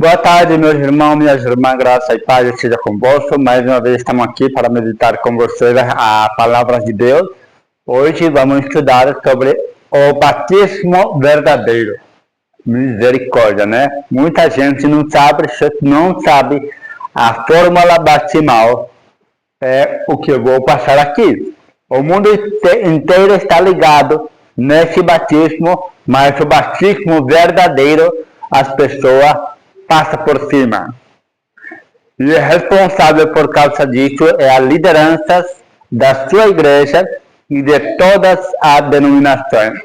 Boa tarde, meus irmãos, minhas irmãs, graça e paz seja convosco. Mais uma vez estamos aqui para meditar com vocês a palavra de Deus. Hoje vamos estudar sobre o batismo verdadeiro. Misericórdia, né? Muita gente não sabe a fórmula batismal. É o que eu vou passar aqui. O mundo inteiro está ligado nesse batismo, mas o batismo verdadeiro, as pessoas passam por cima. E o responsável por causa disso é a liderança da sua igreja e de todas as denominações.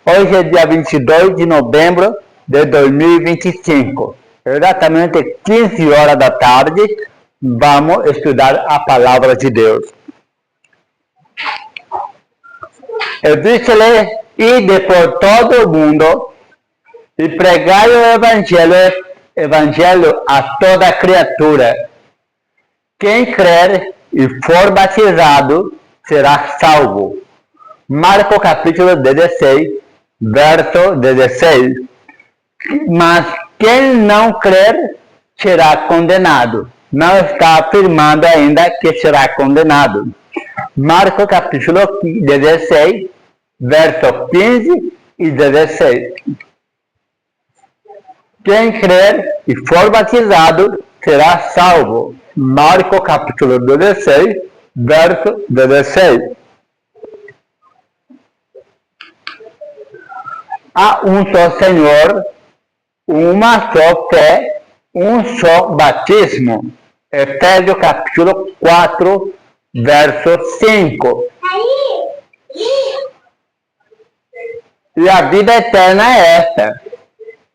Hoje é dia 22 de novembro de 2025. Exatamente 15 horas da tarde, vamos estudar a palavra de Deus. Eu disse-lhe, ide por todo o mundo e pregai o evangelho a toda criatura. Quem crer e for batizado será salvo. Marcos capítulo 16, verso 16. Mas quem não crer será condenado. Não está afirmando ainda que será condenado. Marcos capítulo 16, verso 15 e 16. Quem crer e for batizado será salvo. Marcos capítulo 16, verso 16. Há um só Senhor, uma só fé, um só batismo. Efésios capítulo 4, verso 5. E a vida eterna é esta,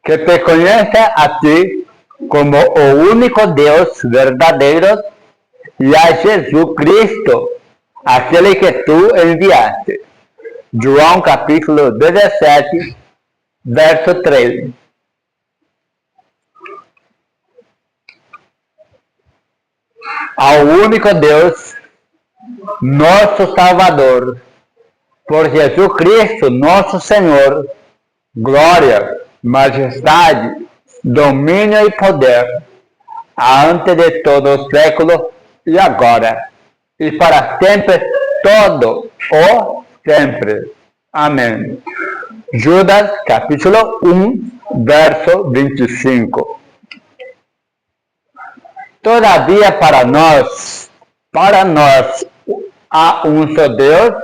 que te conheça a ti como o único Deus verdadeiro e a Jesus Cristo, aquele que tu enviaste. João capítulo 17, verso 3. Ao único Deus, nosso Salvador, por Jesus Cristo, nosso Senhor, glória, majestade, domínio e poder, antes de todo o século e agora, e para sempre, todo o sempre. Amém. Judas, capítulo 1, verso 25. Todavia, para nós, há um só Deus,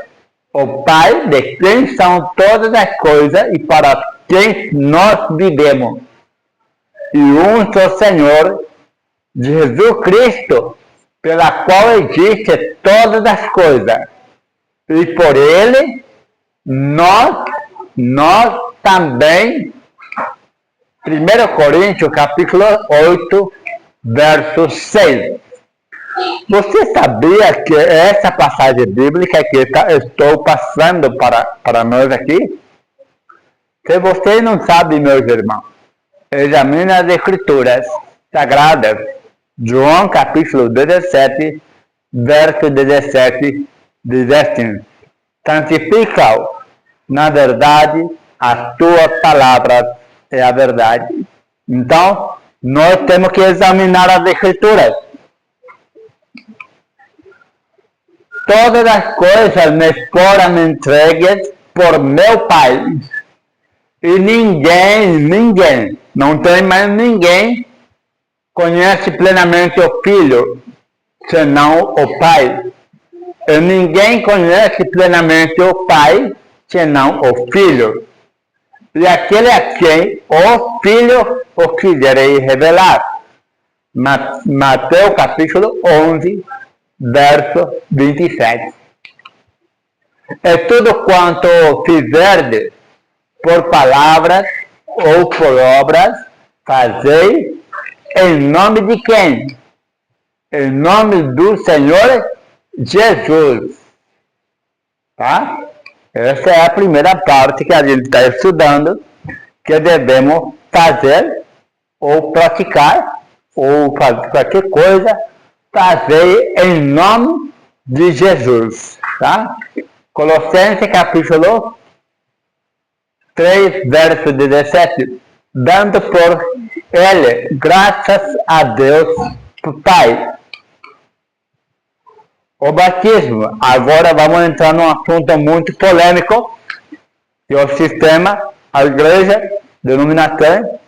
o Pai, de quem são todas as coisas e para quem nós vivemos. E um só Senhor, Jesus Cristo, pela qual existe todas as coisas. E por Ele, nós também. 1 Coríntios, capítulo 8, verso 6. Você sabia que essa passagem bíblica que estou passando para nós aqui? Se você não sabe, meus irmãos, examine as Escrituras Sagradas. João capítulo 17, verso 17, diz assim: santifica-o, na verdade, a tua palavra é a verdade. Então, nós temos que examinar as Escrituras. Todas as coisas me foram entregues por meu Pai. E ninguém, não tem mais ninguém, conhece plenamente o Filho, senão o Pai. E ninguém conhece plenamente o Pai, senão o Filho. E aquele a quem o Filho o quiserei revelar. Mateus capítulo 11, verso 27. É tudo quanto fizerdes, por palavras ou por obras, fazei em nome de quem? Em nome do Senhor Jesus. Tá? Essa é a primeira parte que a gente está estudando, que devemos fazer ou praticar, ou fazer qualquer coisa, fazer em nome de Jesus. Tá? Colossenses capítulo 3, verso 17. Dando por ele, graças a Deus Pai. O batismo. Agora vamos entrar num assunto muito polêmico, que o sistema, a igreja denominatória,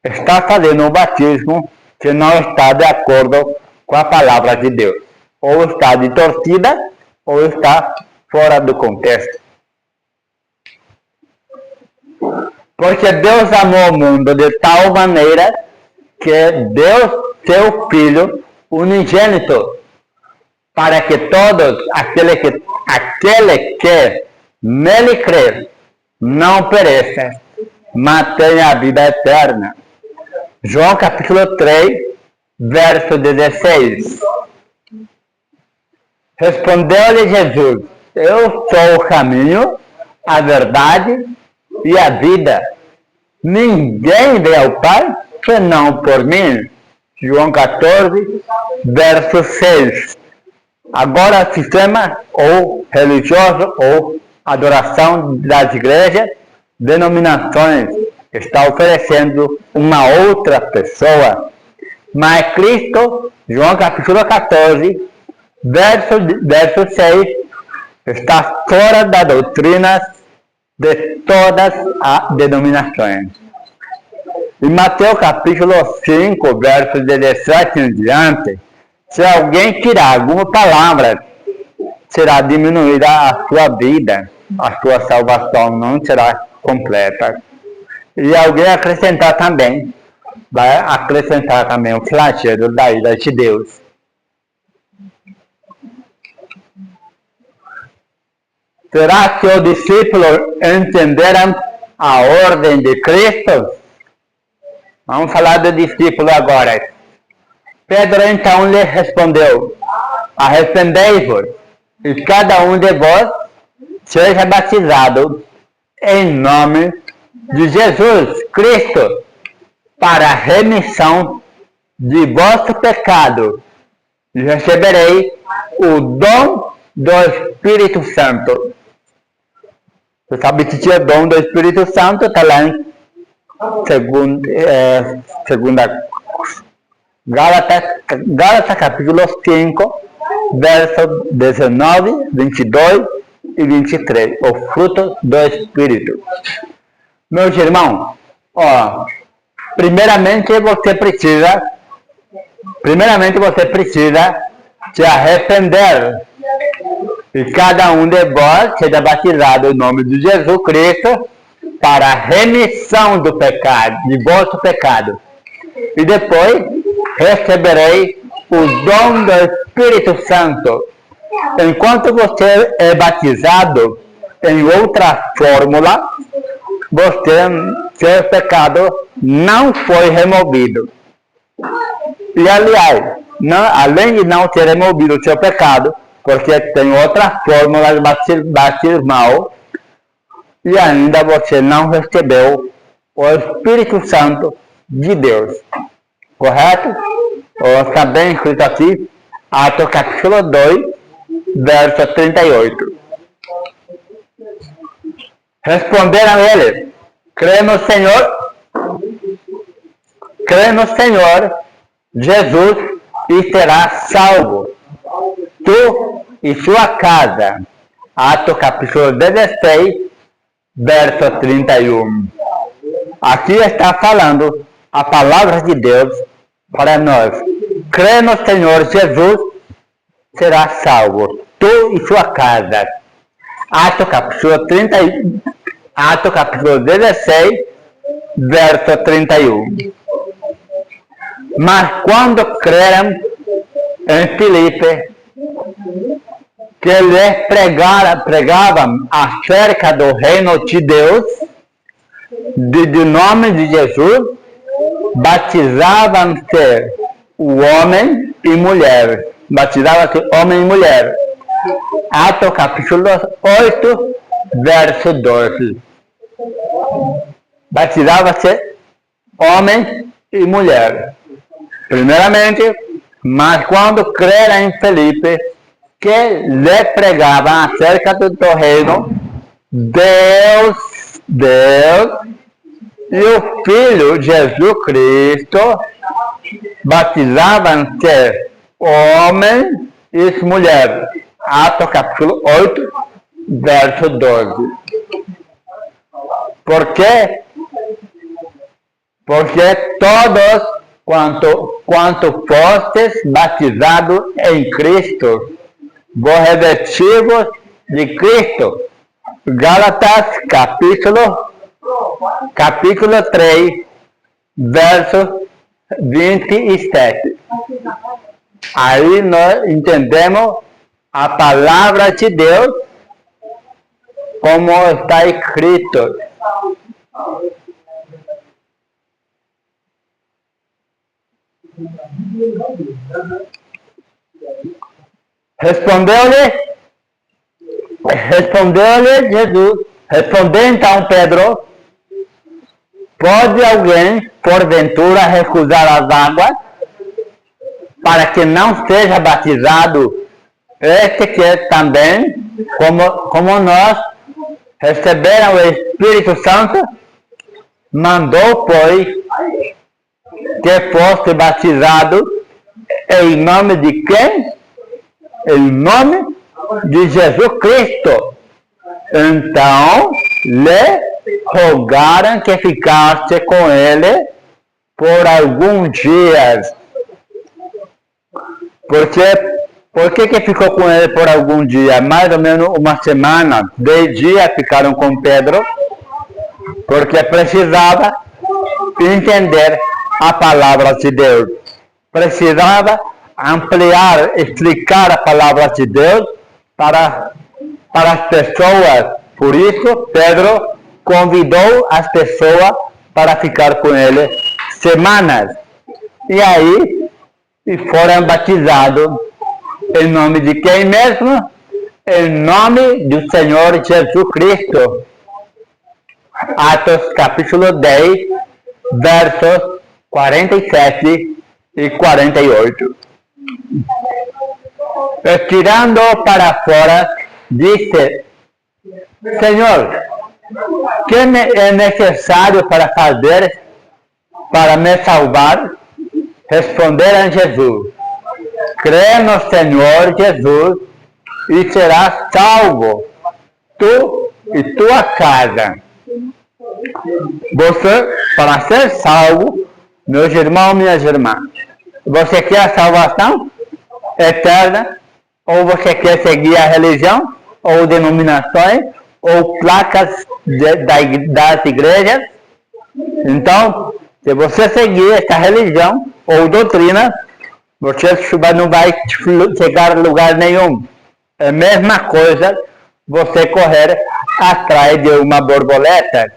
está fazendo um batismo que não está de acordo com a palavra de Deus. Ou está distorcida, ou está fora do contexto. Porque Deus amou o mundo de tal maneira que deu seu Filho unigênito, para que todos aquele que nele crê não pereça, mas tenha a vida eterna. João capítulo 3, verso 16. Respondeu-lhe Jesus: eu sou o caminho, a verdade e a vida. Ninguém vê ao Pai senão por mim. João 14, verso 6. Agora, sistema ou religioso ou adoração das igrejas, denominações, está oferecendo uma outra pessoa. Mas Cristo, João capítulo 14, verso 6, está fora da doutrina de todas as denominações. Em Mateus capítulo 5, verso 17 em diante, se alguém tirar alguma palavra, será diminuída a sua vida, a sua salvação não será completa. E alguém acrescentar também, vai acrescentar também o flagelo da ira de Deus. Será que os discípulos entenderam a ordem de Cristo? Vamos falar do discípulo agora. Pedro então lhe respondeu: arrependei-vos, e cada um de vós seja batizado em nome de Jesus Cristo, para a remissão de vosso pecado, e receberei o dom do Espírito Santo. Você sabe que tinha dom do Espírito Santo, está lá em segunda Gálatas capítulo 5, versos 19, 22 e 23. O fruto do Espírito. Meus irmãos, primeiramente você precisa se arrepender. E cada um de vós seja batizado em nome de Jesus Cristo para a remissão do pecado, de vosso pecado. E depois receberei o dom do Espírito Santo. Enquanto você é batizado em outra fórmula, seu pecado não foi removido. E aliás, além de não ter removido o seu pecado, porque tem outra fórmula batismal, e ainda você não recebeu o Espírito Santo de Deus. Correto? Está bem escrito aqui, Atos capítulo 2, verso 38. Responderam eles: crê no Senhor Jesus e serás salvo, tu e sua casa. Atos capítulo 16, verso 31. Aqui está falando a palavra de Deus para nós. Crê no Senhor Jesus, será salvo, tu e sua casa. Atos capítulo 16, verso 31. Mas quando creram em Filipe, que lhes pregavam acerca do reino de Deus, do nome de Jesus, batizavam-se o homem e mulher. Batizavam-se homem e mulher. Atos capítulo 8, verso 12. Batizava-se homem e mulher. Primeiramente, mas quando creram em Filipe, que lhe pregavam acerca do reino, Deus E o Filho Jesus Cristo batizavam-se homem e mulher. Atos capítulo 8, verso 12. ¿Por quê? Porque todos quanto fostes batizados em Cristo, vos revestivos de Cristo. Gálatas capítulo 3, verso 27. Aí nós entendemos a palavra de Deus como está escrito. Respondeu-lhe Jesus. Respondeu então Pedro: pode alguém, porventura, recusar as águas para que não seja batizado este que também, como nós, receberam o Espírito Santo? Mandou, pois, que fosse batizado em nome de quem? Em nome de Jesus Cristo. Então, lhe rogaram que ficasse com ele por alguns dias. Por que ficou com ele por alguns dias? Mais ou menos uma semana, 10 dias ficaram com Pedro, porque precisava entender a palavra de Deus. Precisava ampliar, explicar a palavra de Deus para as pessoas. Por isso, Pedro convidou as pessoas para ficar com ele semanas. E aí, foram batizados em nome de quem mesmo? Em nome do Senhor Jesus Cristo. Atos capítulo 10, versos 47 e 48. Tirando para fora, disse: Senhor, que é necessário para fazer para me salvar? Responderam Jesus: crê no Senhor Jesus e serás salvo, tu e tua casa. Você, para ser salvo, meus irmãos, minhas irmãs, você quer a salvação eterna? Ou você quer seguir a religião, ou denominações, ou placas das igrejas? Então, se você seguir essa religião ou doutrina, você não vai chegar a lugar nenhum. É a mesma coisa você correr atrás de uma borboleta.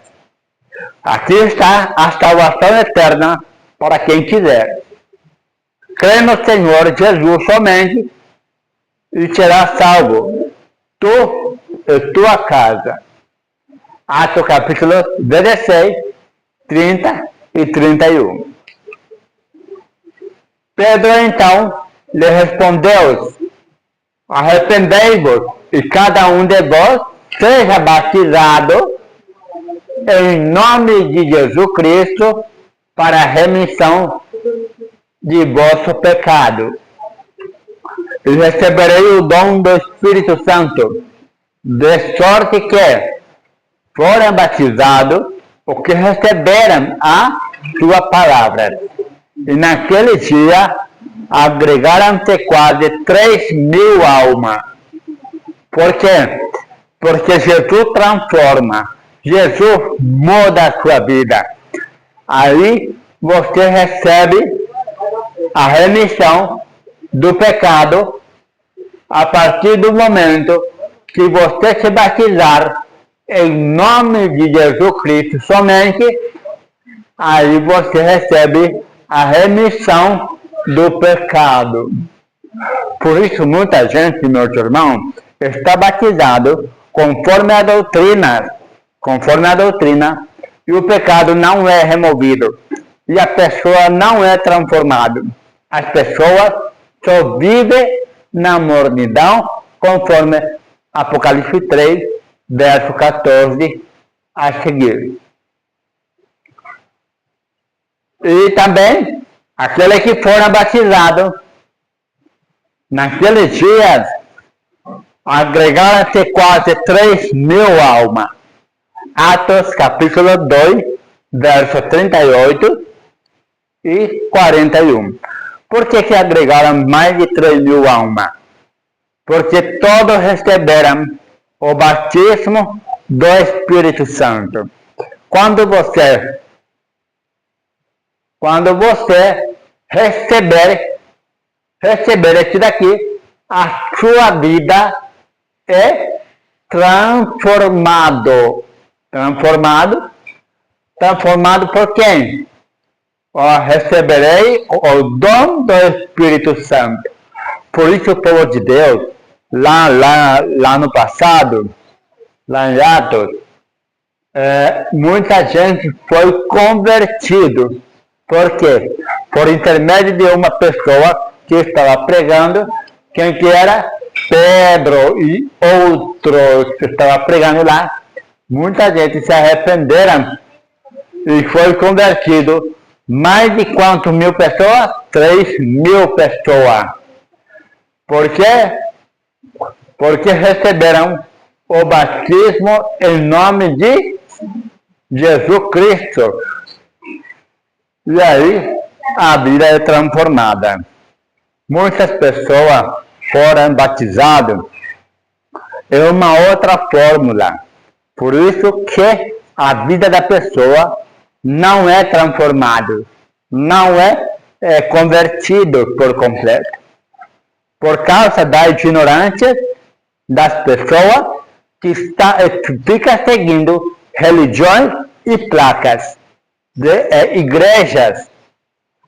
Aqui está a salvação eterna para quem quiser. Crê no Senhor Jesus somente e será salvo, tu e tua casa. Atos capítulo 16, 30 e 31. Pedro então lhe respondeu: arrependei-vos e cada um de vós seja batizado em nome de Jesus Cristo para a remissão de vosso pecado. E receberei o dom do Espírito Santo, de sorte que foram batizados os que receberam a sua palavra. E naquele dia agregaram-se quase 3.000 almas. Por quê? Porque Jesus transforma, Jesus muda a sua vida. Aí você recebe a remissão do pecado a partir do momento que você se batizar em nome de Jesus Cristo somente. Aí você recebe a remissão do pecado. Por isso muita gente, meus irmãos, está batizado conforme a doutrina, e o pecado não é removido, e a pessoa não é transformada. As pessoas só vivem na mornidão, conforme Apocalipse 3, verso 14 a seguir. E também aqueles que foram batizados naqueles dias agregaram-se quase 3.000 almas. Atos capítulo 2, verso 38 e 41. Por que agregaram mais de 3.000 almas? Porque todos receberam o batismo do Espírito Santo. Quando você receber isso daqui, a sua vida é transformado. Transformado por quem? Receberei o dom do Espírito Santo. Por isso o povo de Deus, lá no passado, lá em Atos, muita gente foi convertido. Por quê? Por intermédio de uma pessoa que estava pregando, quem que era? Pedro e outros que estavam pregando lá. Muita gente se arrependeram e foi convertido. Mais de quantos mil pessoas? 3.000 pessoas. Por quê? Porque receberam o batismo em nome de Jesus Cristo. E aí, a vida é transformada. Muitas pessoas foram batizadas em uma outra fórmula. Por isso que a vida da pessoa não é transformada, não é convertido por completo. Por causa da ignorância das pessoas que fica seguindo religiões e placas de igrejas.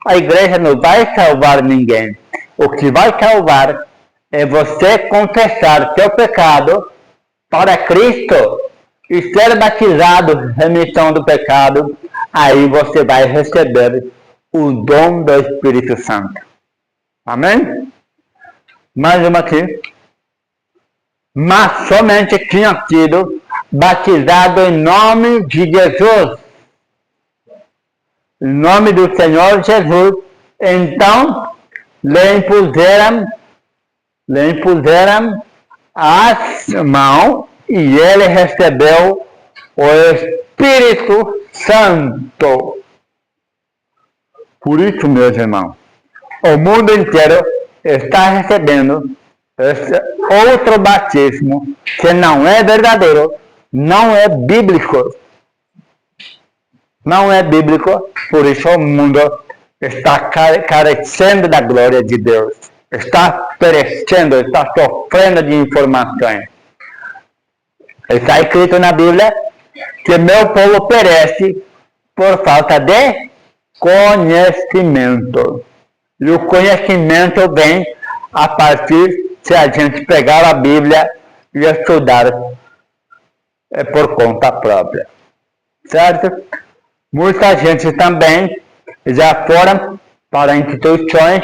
A igreja não vai salvar ninguém. O que vai salvar é você confessar seu pecado para Cristo e ser batizado, remissão do pecado. Aí você vai receber o dom do Espírito Santo. Amém? Mais uma aqui. Mas somente tinha sido batizado em nome de Jesus. Em nome do Senhor Jesus. Então, lhe impuseram as mãos e ele recebeu o Espírito Santo. Por isso, meus irmãos, o mundo inteiro está recebendo esse outro batismo que não é verdadeiro, não é bíblico. Não é bíblico, por isso o mundo está carecendo da glória de Deus. Está perecendo, está sofrendo de informações. Está escrito na Bíblia que meu povo perece por falta de conhecimento. E o conhecimento vem a partir se a gente pegar a Bíblia e estudar por conta própria. Certo? Muita gente também já foram para instituições,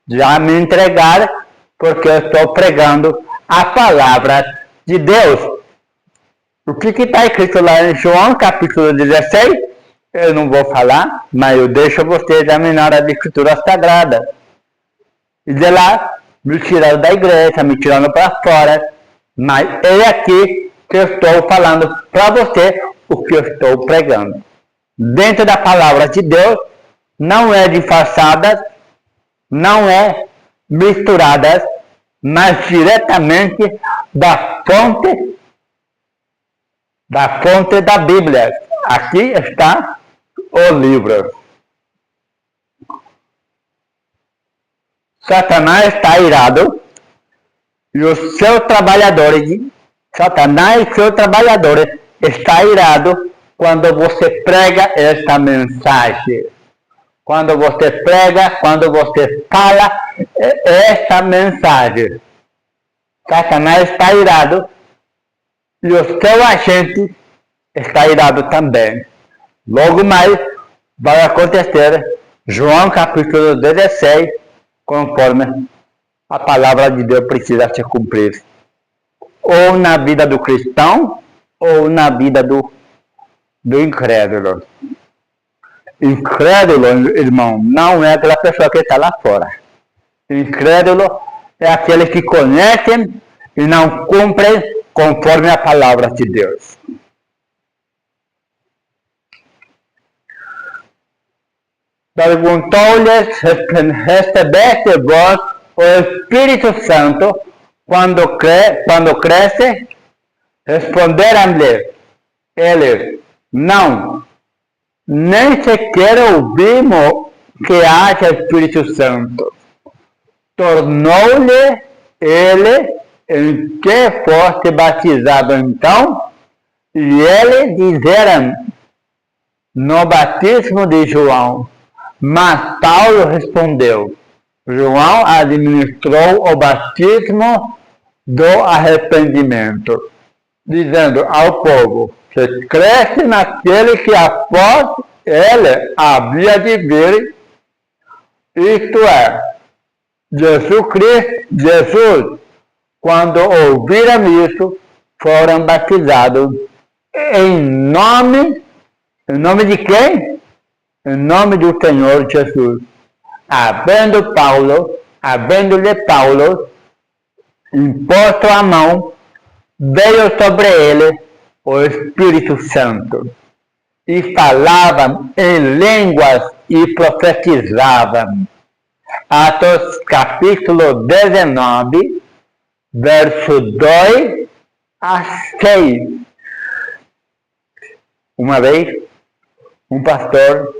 já me entregaram, porque eu estou pregando a palavra de Deus. O que está escrito lá em João, capítulo 16, eu não vou falar, mas eu deixo você examinar a Escritura Sagrada. E de lá, me tiraram da igreja, me tiraram para fora, mas é aqui que eu estou falando para você o que eu estou pregando. Dentro da palavra de Deus, não é disfarçadas, não é misturadas, mas diretamente da fonte da Bíblia. Aqui está o livro. Satanás está irado e os seus trabalhadores, Satanás e seus trabalhadores está irado quando você prega esta mensagem. Quando você prega, quando você fala esta mensagem. Satanás está irado e o seu agente está irado também. Logo mais vai acontecer João capítulo 16, conforme a palavra de Deus precisa se cumprir. Ou na vida do cristão, ou na vida do incrédulo. Incrédulo, irmão, não é aquela pessoa que está lá fora. Incrédulo é aquele que conhece e não cumpre conforme a palavra de Deus. Perguntou-lhes, recebeste vós o Espírito Santo quando cresce? Responderam-lhe eles, não, nem sequer ouvimos que haja Espírito Santo. Tornou-lhe ele, em que foste batizado então? E eles disseram, no batismo de João. Mas Paulo respondeu, João administrou o batismo do arrependimento, dizendo ao povo, se cresce naquele que após ele havia de vir, isto é, Jesus, quando ouviram isso, foram batizados em nome de quem? Em nome do Senhor Jesus. Havendo-lhe Paulo imposto a mão, veio sobre ele o Espírito Santo, e falavam em línguas e profetizavam. Atos capítulo 19, verso 2 a 6. Uma vez, um pastor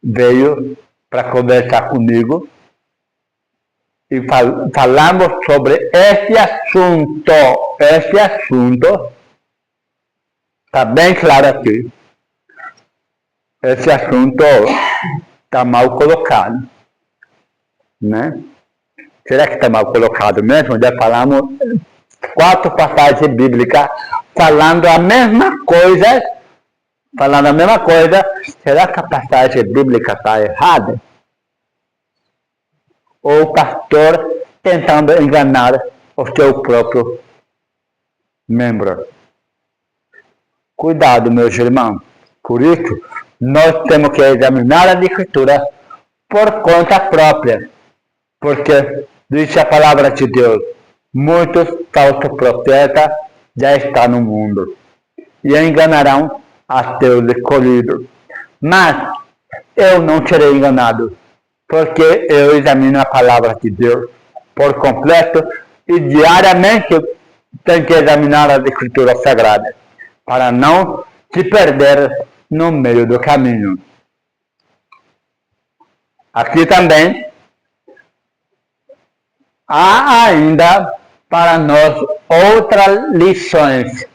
veio para conversar comigo e falamos sobre esse assunto. Esse assunto está bem claro aqui. Esse assunto está mal colocado, né? Será que está mal colocado mesmo? Já falamos 4 passagens bíblicas falando a mesma coisa. Será que a passagem bíblica está errada? Ou o pastor tentando enganar o seu próprio membro? Cuidado, meus irmãos. Por isso, nós temos que examinar a Escritura por conta própria. Porque, diz a palavra de Deus, muitos falsos profetas já estão no mundo e enganarão a seus escolhidos. Mas eu não serei enganado, porque eu examino a palavra de Deus por completo e diariamente tenho que examinar as Escrituras Sagradas para não se perder no meio do caminho. Aqui também há ainda para nós outras lições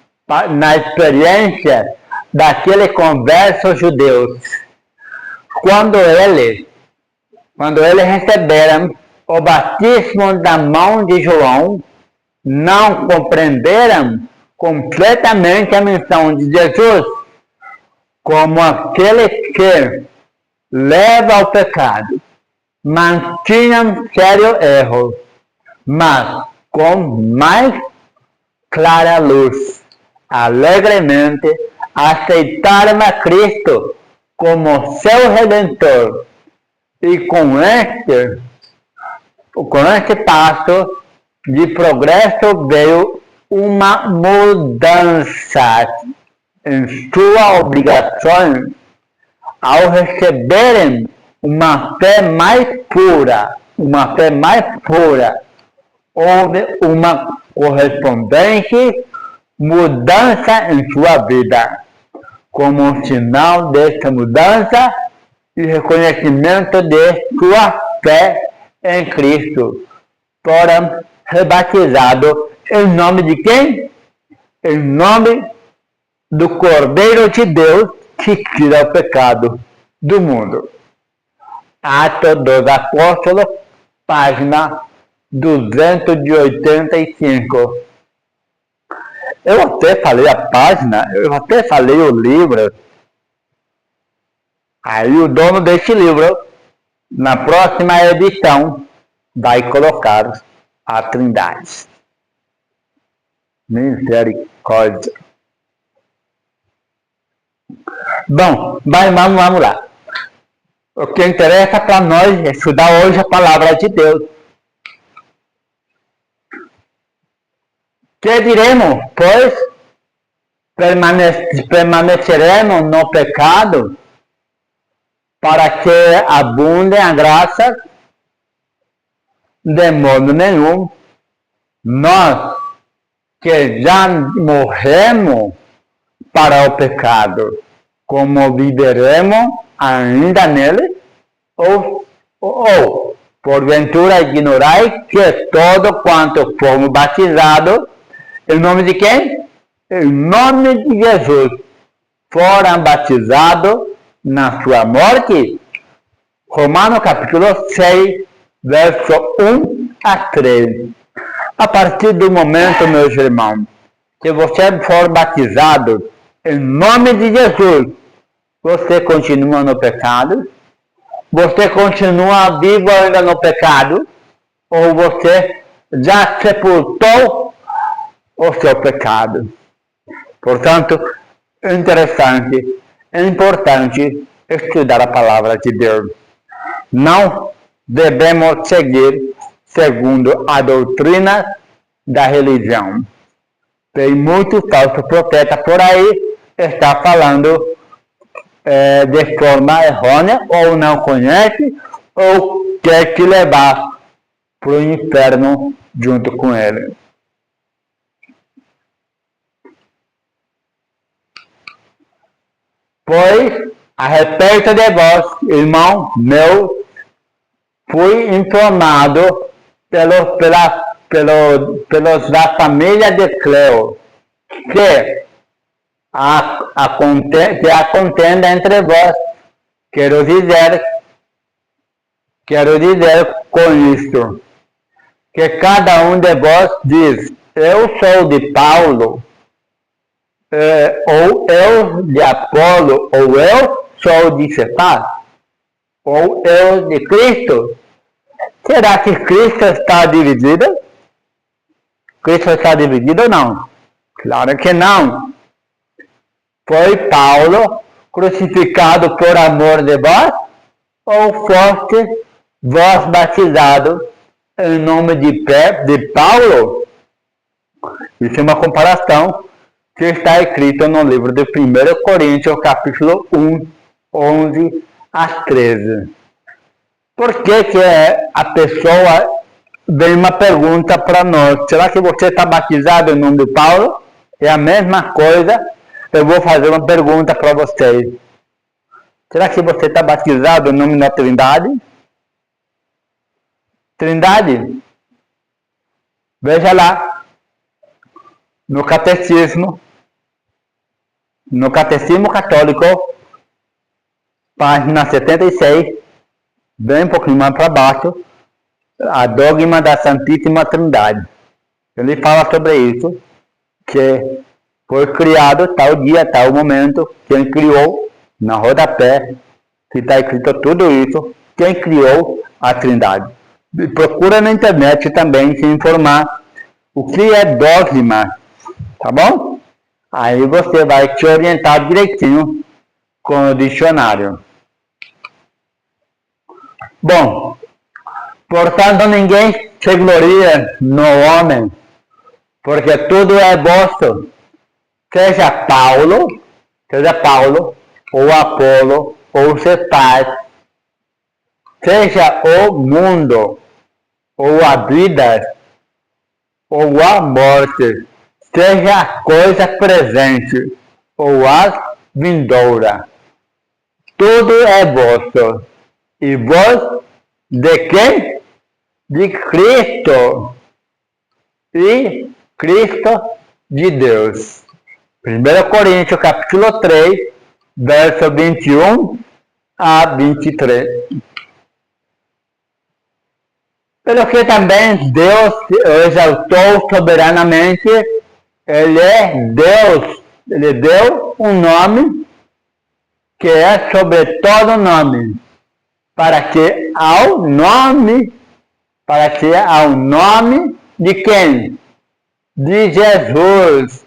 na experiência daqueles conversos judeus. Quando eles receberam o batismo da mão de João, não compreenderam completamente a missão de Jesus como aquele que leva ao pecado. Mantinham sério erro, mas com mais clara luz, alegremente aceitaram a Cristo como seu Redentor. E com este passo de progresso veio uma mudança em sua obrigação ao receberem uma fé mais pura. Houve uma correspondente mudança em sua vida. Como sinal desta mudança e reconhecimento de sua fé em Cristo, foram rebatizados em nome de quem? Em nome do Cordeiro de Deus que tira o pecado do mundo. Atos dos Apóstolos, página 285. Eu até falei a página, eu até falei o livro. Aí o dono desse livro, na próxima edição, vai colocar a Trindade. Misericórdia. Bom, vamos lá. O que interessa para nós é estudar hoje a palavra de Deus. Que diremos? Pois permaneceremos no pecado para que abunde a graça? De modo nenhum. Nós que já morremos para o pecado, como viveremos ainda nele? Ou porventura ignorais que todo quanto fomos batizados, em nome de quem? Em nome de Jesus, foram batizados na sua morte? Romanos capítulo 6, verso 1 a 3. A partir do momento, meus irmãos, que você for batizado em nome de Jesus, você continua no pecado? Você continua vivo ainda no pecado? Ou você já sepultou o seu pecado? Portanto, é interessante, é importante estudar a palavra de Deus. Não devemos seguir segundo a doutrina da religião. Tem muitos falsos profetas por aí, está falando de forma errônea, ou não conhece, ou quer te levar para o inferno junto com ele. Pois, a respeito de vós, irmão meu, fui informado pelos da família de Cleo, que a contenda entre vós, quero dizer com isto, que cada um de vós diz, eu sou de Paulo, ou eu de Apolo, ou eu sou de Cefas, ou eu de Cristo. Será que Cristo está dividido? Cristo está dividido ou não? Claro que não. Foi Paulo crucificado por amor de vós? Ou foste vós batizados em nome de Paulo? Isso é uma comparação que está escrito no livro de 1 Coríntios, capítulo 1, 11 a 13. Por que a pessoa vem uma pergunta para nós? Será que você está batizado em nome de Paulo? É a mesma coisa. Eu vou fazer uma pergunta para vocês. Será que você está batizado em nome da Trindade? Trindade? Veja lá. No catecismo católico, página 76, bem um pouquinho mais para baixo, a dogma da Santíssima Trindade. Ele fala sobre isso, que foi criado tal dia, tal momento, quem criou, na rodapé, que está escrito tudo isso, quem criou a Trindade. Procura na internet também se informar o que é dogma, tá bom? Aí você vai te orientar direitinho com o dicionário. Bom, portanto ninguém se gloria no homem, porque tudo é vosso, seja Paulo, ou Apolo, ou Cefas, seja o mundo, ou a vida, ou a morte, seja a coisa presente, ou a vindoura. Tudo é vosso. E vós de quem? De Cristo. E Cristo de Deus. 1 Coríntios capítulo 3, verso 21 a 23. Pelo que também Deus exaltou soberanamente, Ele é Deus, Ele deu um nome que é sobre todo nome, para que ao nome de quem? De Jesus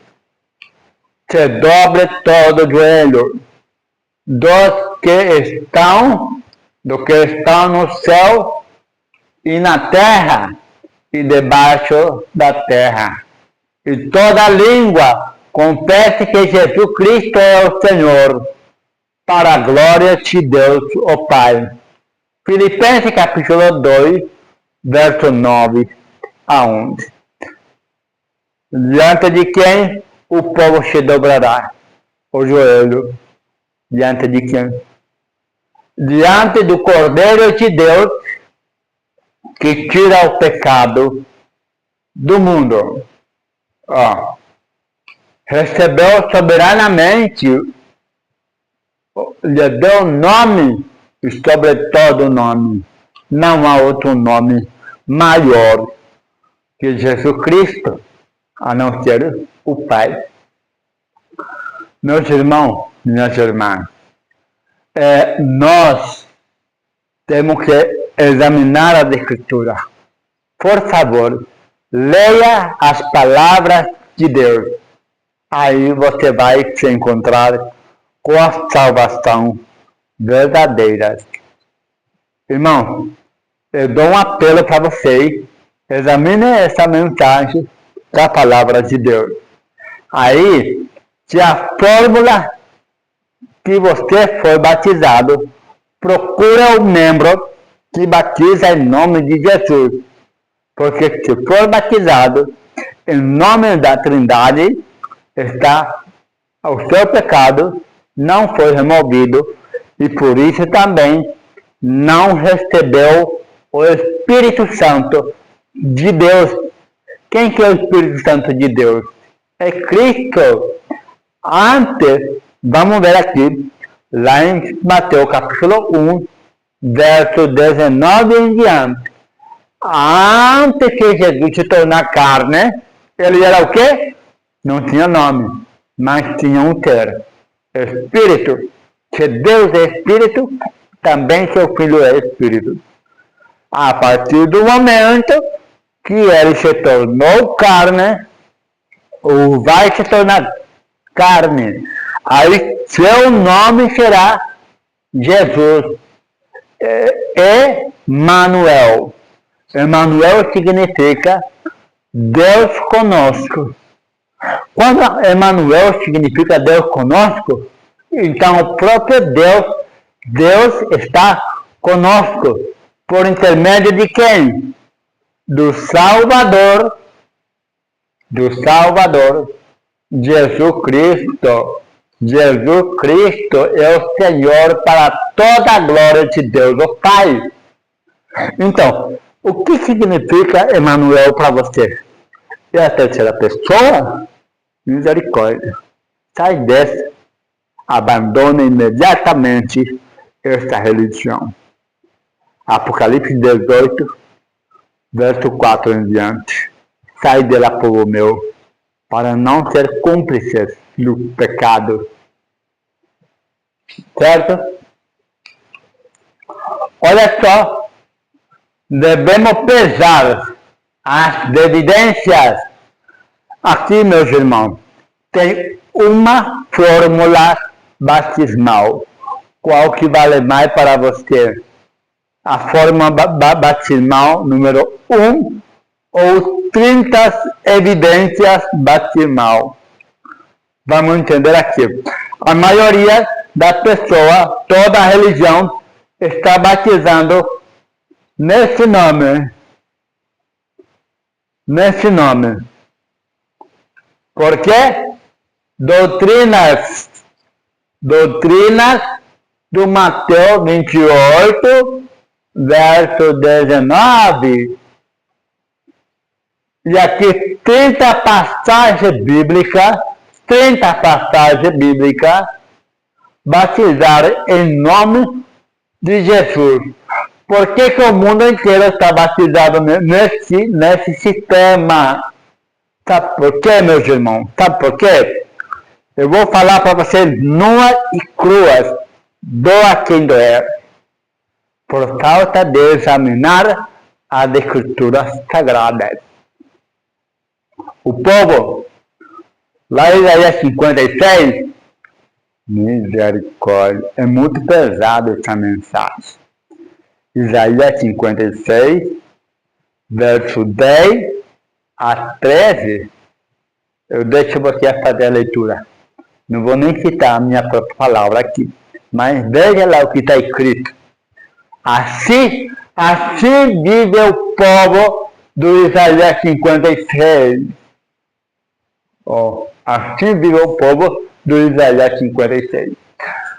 se dobre todo o joelho dos que estão do que está no céu e na terra e debaixo da terra. E toda língua confesse que Jesus Cristo é o Senhor, para a glória de Deus, o Pai. Filipenses capítulo 2, verso 9 a 11. Diante de quem o povo se dobrará o joelho? Diante de quem? Diante do Cordeiro de Deus, que tira o pecado do mundo. Recebeu soberanamente, lhe deu nome e sobre todo nome. Não há outro nome maior que Jesus Cristo, a não ser o Pai. Meus irmãos, minhas irmãs, nós temos que examinar as Escrituras. Por favor, leia as palavras de Deus. Aí você vai se encontrar com a salvação verdadeira. Irmão, eu dou um apelo para vocês. Examine essa mensagem da palavra de Deus. Aí, se a fórmula que você foi batizado, procura o membro que batiza em nome de Jesus. Porque se for batizado em nome da Trindade, o seu pecado não foi removido e por isso também não recebeu o Espírito Santo de Deus. Quem que é o Espírito Santo de Deus? É Cristo. Antes, vamos ver aqui, lá em Mateus capítulo 1, verso 19 em diante. Antes que Jesus se tornar carne, ele era o quê? Não tinha nome, mas tinha um ter. Espírito. Se Deus é Espírito, também seu Filho é Espírito. A partir do momento que ele se tornou carne, ou vai se tornar carne, aí seu nome será Jesus. Emmanuel. Emmanuel significa Deus conosco. Quando Emmanuel significa Deus conosco, então o próprio Deus está conosco. Por intermédio de quem? Do Salvador, Jesus Cristo. Jesus Cristo é o Senhor para toda a glória de Deus, o Pai. Então, o que significa Emmanuel para você? É a terceira pessoa? Misericórdia. Sai dessa. Abandone imediatamente esta religião. Apocalipse 18, verso 4 em diante. Sai dela, povo meu, para não ser cúmplices do pecado. Certo? Olha só, devemos pesar as evidências. Aqui, meus irmãos, tem uma fórmula batismal. Qual que vale mais para você? A fórmula batismal número 1 ou 30 evidências batismal. Vamos entender aqui. A maioria das pessoas, toda a religião, está batizando nesse nome. Nesse nome. Por quê? Doutrinas do Mateus 28, verso 19. E aqui 30 passagens bíblicas, batizar em nome de Jesus. Por que o mundo inteiro está batizado nesse sistema? Sabe por quê, meus irmãos? Sabe por quê? Eu vou falar para vocês nuas e cruas, doa quem doer, por falta de examinar as Escrituras Sagradas. O povo, lá em Isaías 56, misericórdia, é muito pesado essa mensagem. Isaías 56, verso 10 a 13. Eu deixo você fazer a leitura. Não vou nem citar a minha própria palavra aqui, mas veja lá o que está escrito. Assim vive o povo do Isaías 56. Assim vive o povo do Isaías 56.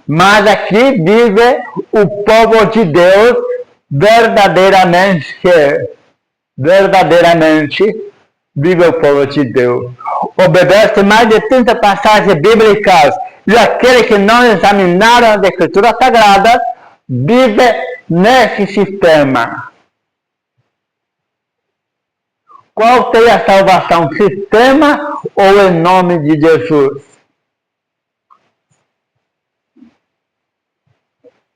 Mas aqui vive o povo de Deus verdadeiramente vive o povo de Deus. Obedece mais de 30 passagens bíblicas e aqueles que não examinaram as Escrituras Sagradas vivem nesse sistema. Qual seria a salvação? Sistema ou em nome de Jesus?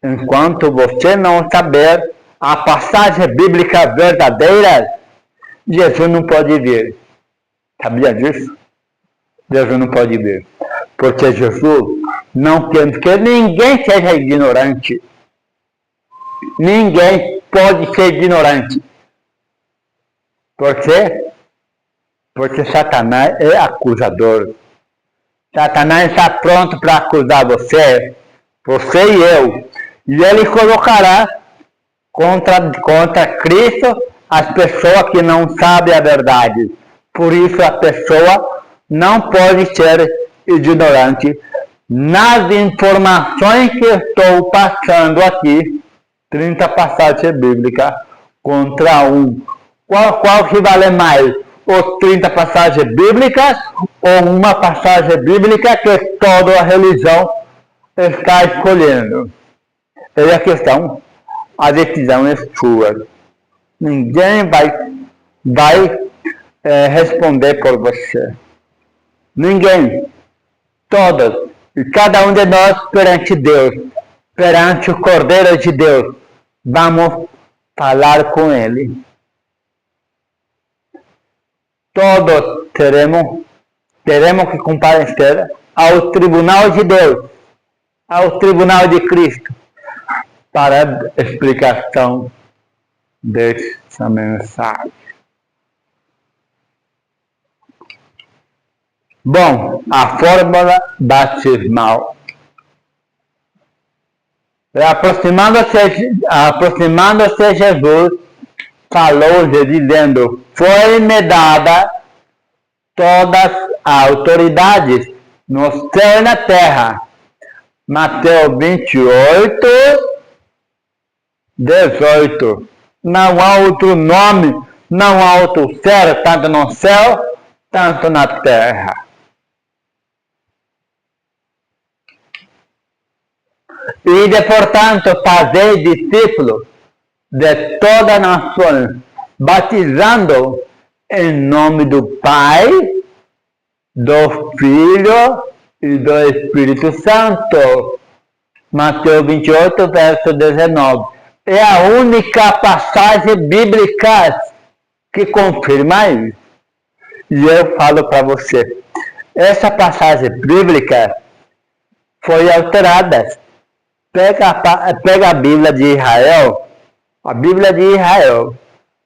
Enquanto você não saber a passagem bíblica verdadeira, Jesus não pode vir. Sabia disso? Jesus não pode vir. Porque Jesus não quer que ninguém seja ignorante. Ninguém pode ser ignorante. Por quê? Porque Satanás é acusador. Satanás está pronto para acusar você e eu. E ele colocará contra Cristo as pessoas que não sabem a verdade. Por isso a pessoa não pode ser ignorante. Nas informações que estou passando aqui, 30 passagens bíblicas contra um. Qual que vale mais? Os 30 passagens bíblicas ou uma passagem bíblica que toda a religião está escolhendo? É a questão, a decisão é sua. Ninguém vai responder por você. Ninguém. Todos. E cada um de nós perante Deus, perante o Cordeiro de Deus, vamos falar com Ele. Todos teremos que comparecer ao tribunal de Deus, ao tribunal de Cristo, para a explicação dessa mensagem. Bom, a fórmula batismal. Aproximando-se Jesus, falou-lhe dizendo: foi-me dada todas as autoridades no céu e na terra. Mateus 28, 18. Não há outro nome, não há outro ser, tanto no céu, tanto na terra. E de, portanto, fazer discípulos de todas as nações, batizando em nome do Pai, do Filho e do Espírito Santo. Mateus 28, verso 19. É a única passagem bíblica que confirma isso. E eu falo para você, essa passagem bíblica foi alterada. Pega a Bíblia de Israel,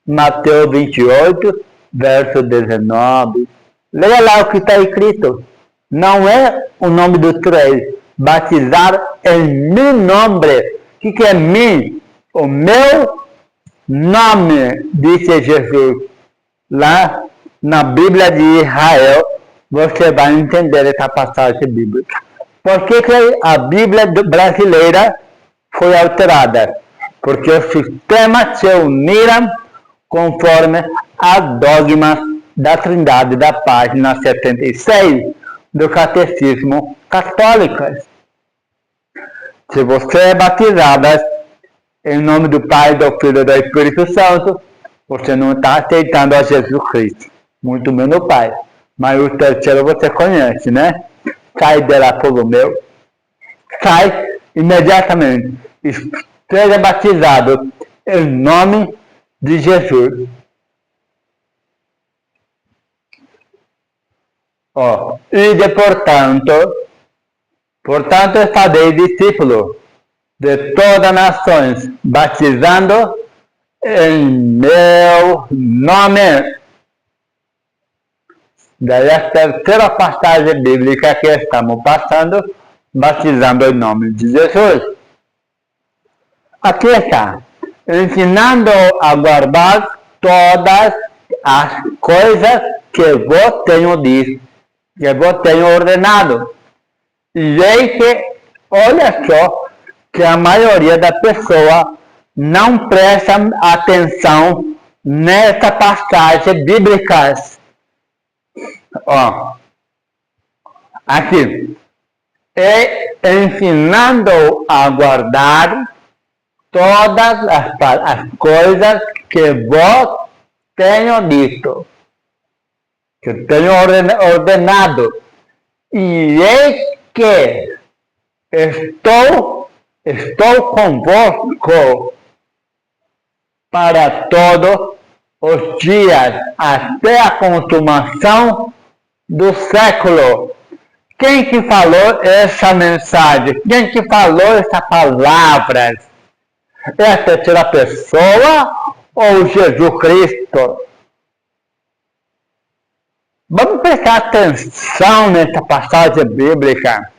Mateus 28, verso 19. Leia lá o que está escrito. Não é o nome do três. Batizar em meu nome. O que é mim? O meu nome, disse Jesus. Lá na Bíblia de Israel, você vai entender essa passagem bíblica. Por que a Bíblia brasileira foi alterada? Porque os sistemas se uniram conforme as dogmas da Trindade da página 76 do Catecismo Católico. Se você é batizada em nome do Pai, do Filho e do Espírito Santo, você não está aceitando a Jesus Cristo, muito menos o Pai. Mas o terceiro você conhece, né? Sai dela, povo meu. Sai imediatamente. Seja batizado em nome de Jesus. E de portanto, fazei discípulo de todas as nações, batizando em meu nome. Daí a terceira passagem bíblica que estamos passando, batizando em nome de Jesus. Aqui está, ensinando a guardar todas as coisas que vos tenho dito, que vos tenho ordenado. E aí que, olha só, que a maioria da pessoa não presta atenção nessa passagem bíblica. Ó, aqui, ensinando a guardar todas as coisas que vos tenho dito, que tenho ordenado, e eis que estou convosco para todos os dias, até a consumação do século. Quem que falou essa mensagem? Quem que falou essa palavra? É a terceira pessoa ou Jesus Cristo? Vamos prestar atenção nessa passagem bíblica.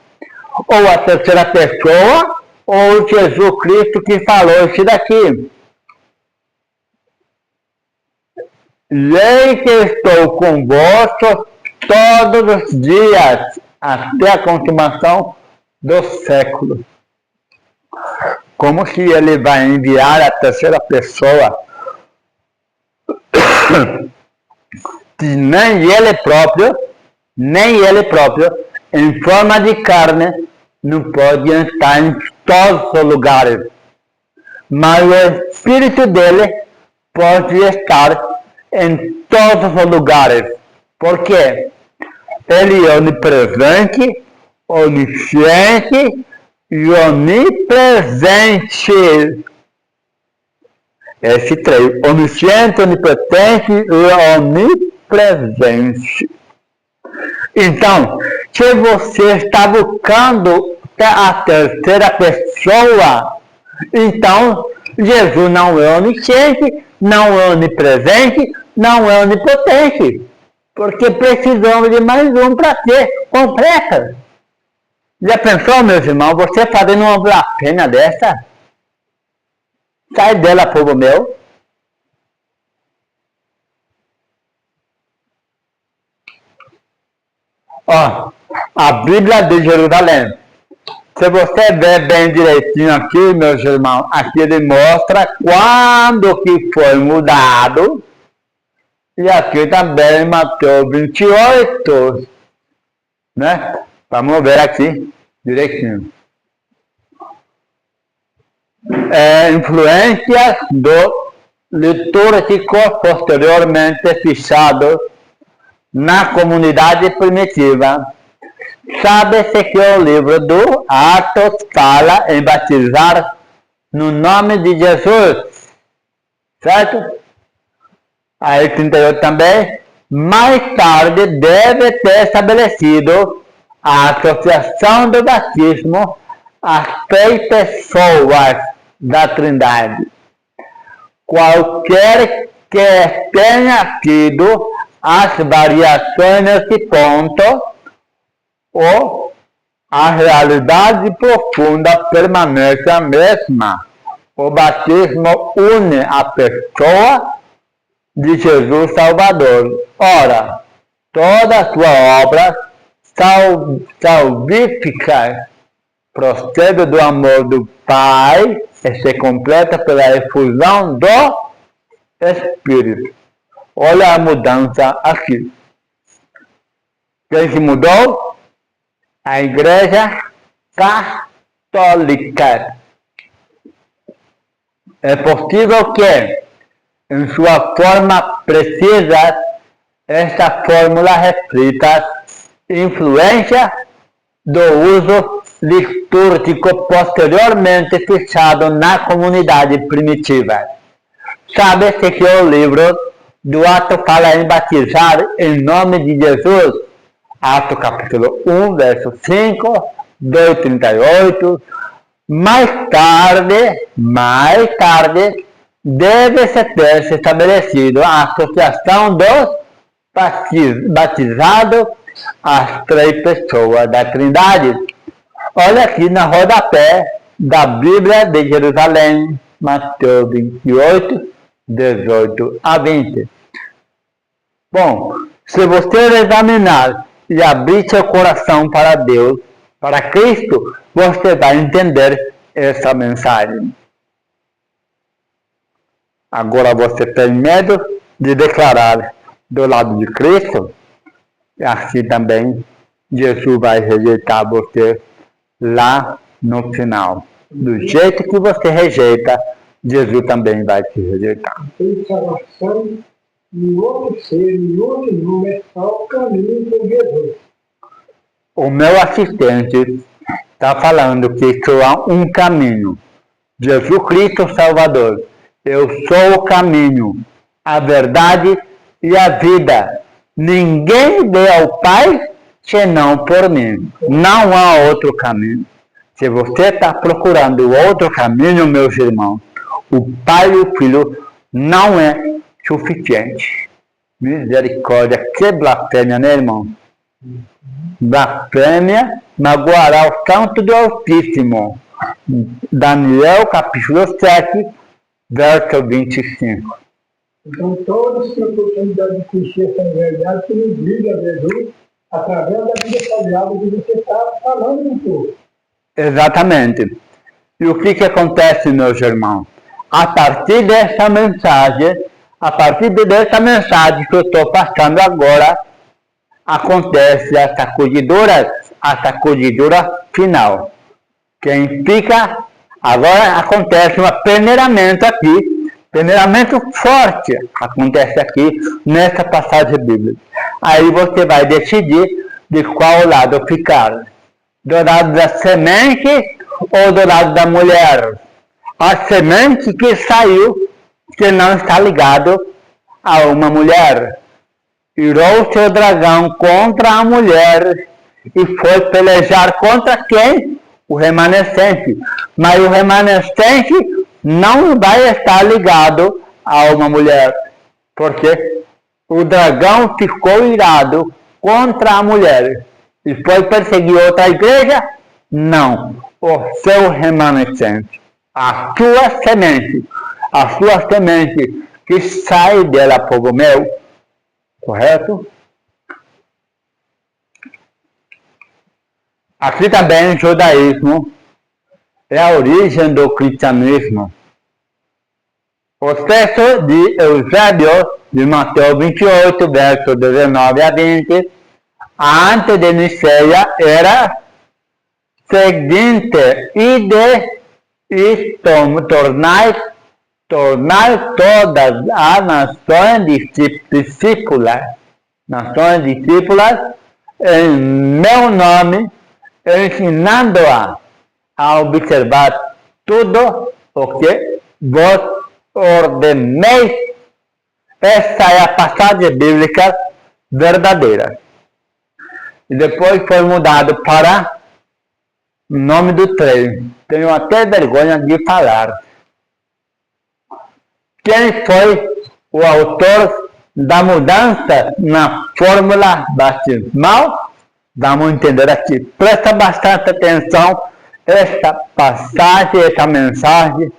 Ou a terceira pessoa ou Jesus Cristo que falou isso daqui. Eis que estou convosco todos os dias, até a consumação do século. Como se ele vai enviar a terceira pessoa, que nem ele próprio, em forma de carne, não pode estar em todos os lugares. Mas o Espírito dele pode estar em todos os lugares. Por quê? Ele é onipresente, onisciente e onipresente. Esse três, onisciente, onipotente e onipresente. Então, se você está buscando a terceira pessoa, então Jesus não é onisciente, não é onipresente, não é onipotente. Porque precisamos de mais um para ser completa. Já pensou, meus irmãos, você fazendo uma blasfêmia dessa? Sai dela, povo meu. Ó, a Bíblia de Jerusalém. Se você ver bem direitinho aqui, meus irmãos, aqui ele mostra quando que foi mudado. E aqui também Mateus 28, né? Vamos ver aqui direitinho. Influências do litúrgico posteriormente fixado na comunidade primitiva. Sabe-se que o livro do Atos fala em batizar no nome de Jesus, certo? Aí 38 também, mais tarde deve ter estabelecido a associação do batismo às 3 pessoas da Trindade. Qualquer que tenha sido as variações nesse ponto, ou a realidade profunda permanece a mesma. O batismo une a pessoa de Jesus Salvador. Ora, toda a sua obra salvífica procede do amor do Pai e se completa pela efusão do Espírito. Olha a mudança aqui. Quem se mudou? A Igreja Católica. É possível que, em sua forma precisa, esta fórmula reflita influência do uso litúrgico posteriormente fixado na comunidade primitiva. Sabe-se que o livro do Atos fala em batizar em nome de Jesus. Atos capítulo 1, verso 5, 2, 38, Mais tarde, deve-se ter se estabelecido a associação dos batizados às 3 pessoas da Trindade. Olha aqui na rodapé da Bíblia de Jerusalém, Mateus 28, 18 a 20. Bom, se você examinar e abrir seu coração para Deus, para Cristo, você vai entender essa mensagem. Agora você tem medo de declarar do lado de Cristo? Assim também Jesus vai rejeitar você lá no final. Do jeito que você rejeita, Jesus também vai te rejeitar. Tem salvação em outro ser, em outro nome, é só o caminho com Jesus. O meu assistente está falando que só há um caminho. Jesus Cristo Salvador. Eu sou o caminho, a verdade e a vida. Ninguém vê ao Pai senão por mim. Não há outro caminho. Se você está procurando outro caminho, meus irmãos, o Pai e o Filho não é suficiente. Misericórdia, que blasfêmia, né, irmão? Blasfêmia magoará o santo do Altíssimo. Daniel, capítulo 7, verso 25. Então, todos que têm a oportunidade de conhecer essa verdade, que nos liga a Jesus, através da vida sagrada que você está falando no povo. Exatamente. E o que acontece, meus irmãos? A partir dessa mensagem que eu estou passando agora, acontece a sacudidura final. Quem fica, agora acontece um peneiramento forte, acontece aqui nessa passagem bíblica. Aí você vai decidir de qual lado ficar. Do lado da semente ou do lado da mulher. A semente que saiu, que não está ligado a uma mulher. Irou-se o dragão contra a mulher e foi pelejar contra quem? O remanescente. Mas o remanescente não vai estar ligado a uma mulher, porque o dragão ficou irado contra a mulher e foi perseguir outra igreja? Não. O seu remanescente. A sua semente que sai dela, povo meu. Correto? Aqui também o judaísmo é a origem do cristianismo. O texto de Eusébio, de Mateus 28, verso 19 a 20, antes de Niceia era seguinte: tornar todas as nações discípulas em meu nome, ensinando-a a observar tudo o que vos ordenei. Essa é a passagem bíblica verdadeira. E depois foi mudado para o nome do trem. Tenho até vergonha de falar. Quem foi o autor da mudança na fórmula batismal? Vamos entender aqui. Presta bastante atenção. Essa passagem, essa mensagem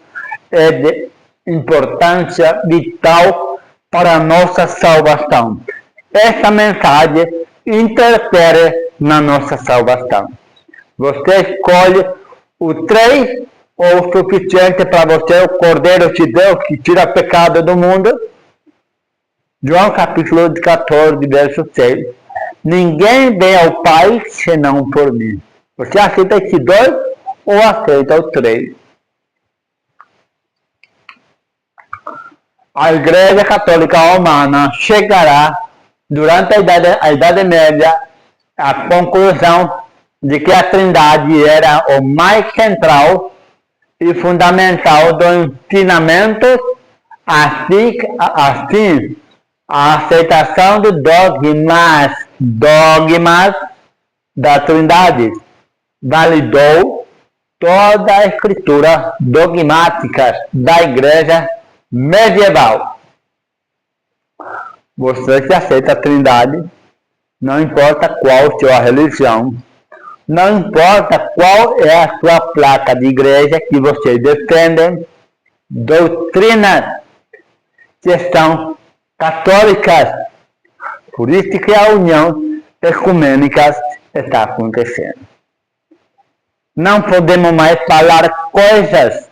é de importância vital para a nossa salvação. Essa mensagem interfere na nossa salvação. Você escolhe o 3 ou o suficiente para você, o Cordeiro de Deus que tira o pecado do mundo. João capítulo 14, verso 6. Ninguém vem ao Pai senão por mim. Você aceita esse 2 ou aceita o 3? A Igreja Católica Romana chegará, durante a Idade Média, à conclusão de que a Trindade era o mais central e fundamental do ensinamento, assim a aceitação de dogmas da Trindade validou toda a escritura dogmática da igreja medieval. Você que aceita a Trindade, não importa qual sua religião, não importa qual é a sua placa de igreja que vocês defendem, doutrinas que são católicas. Por isso que a união ecumênica está acontecendo. Não podemos mais falar coisas,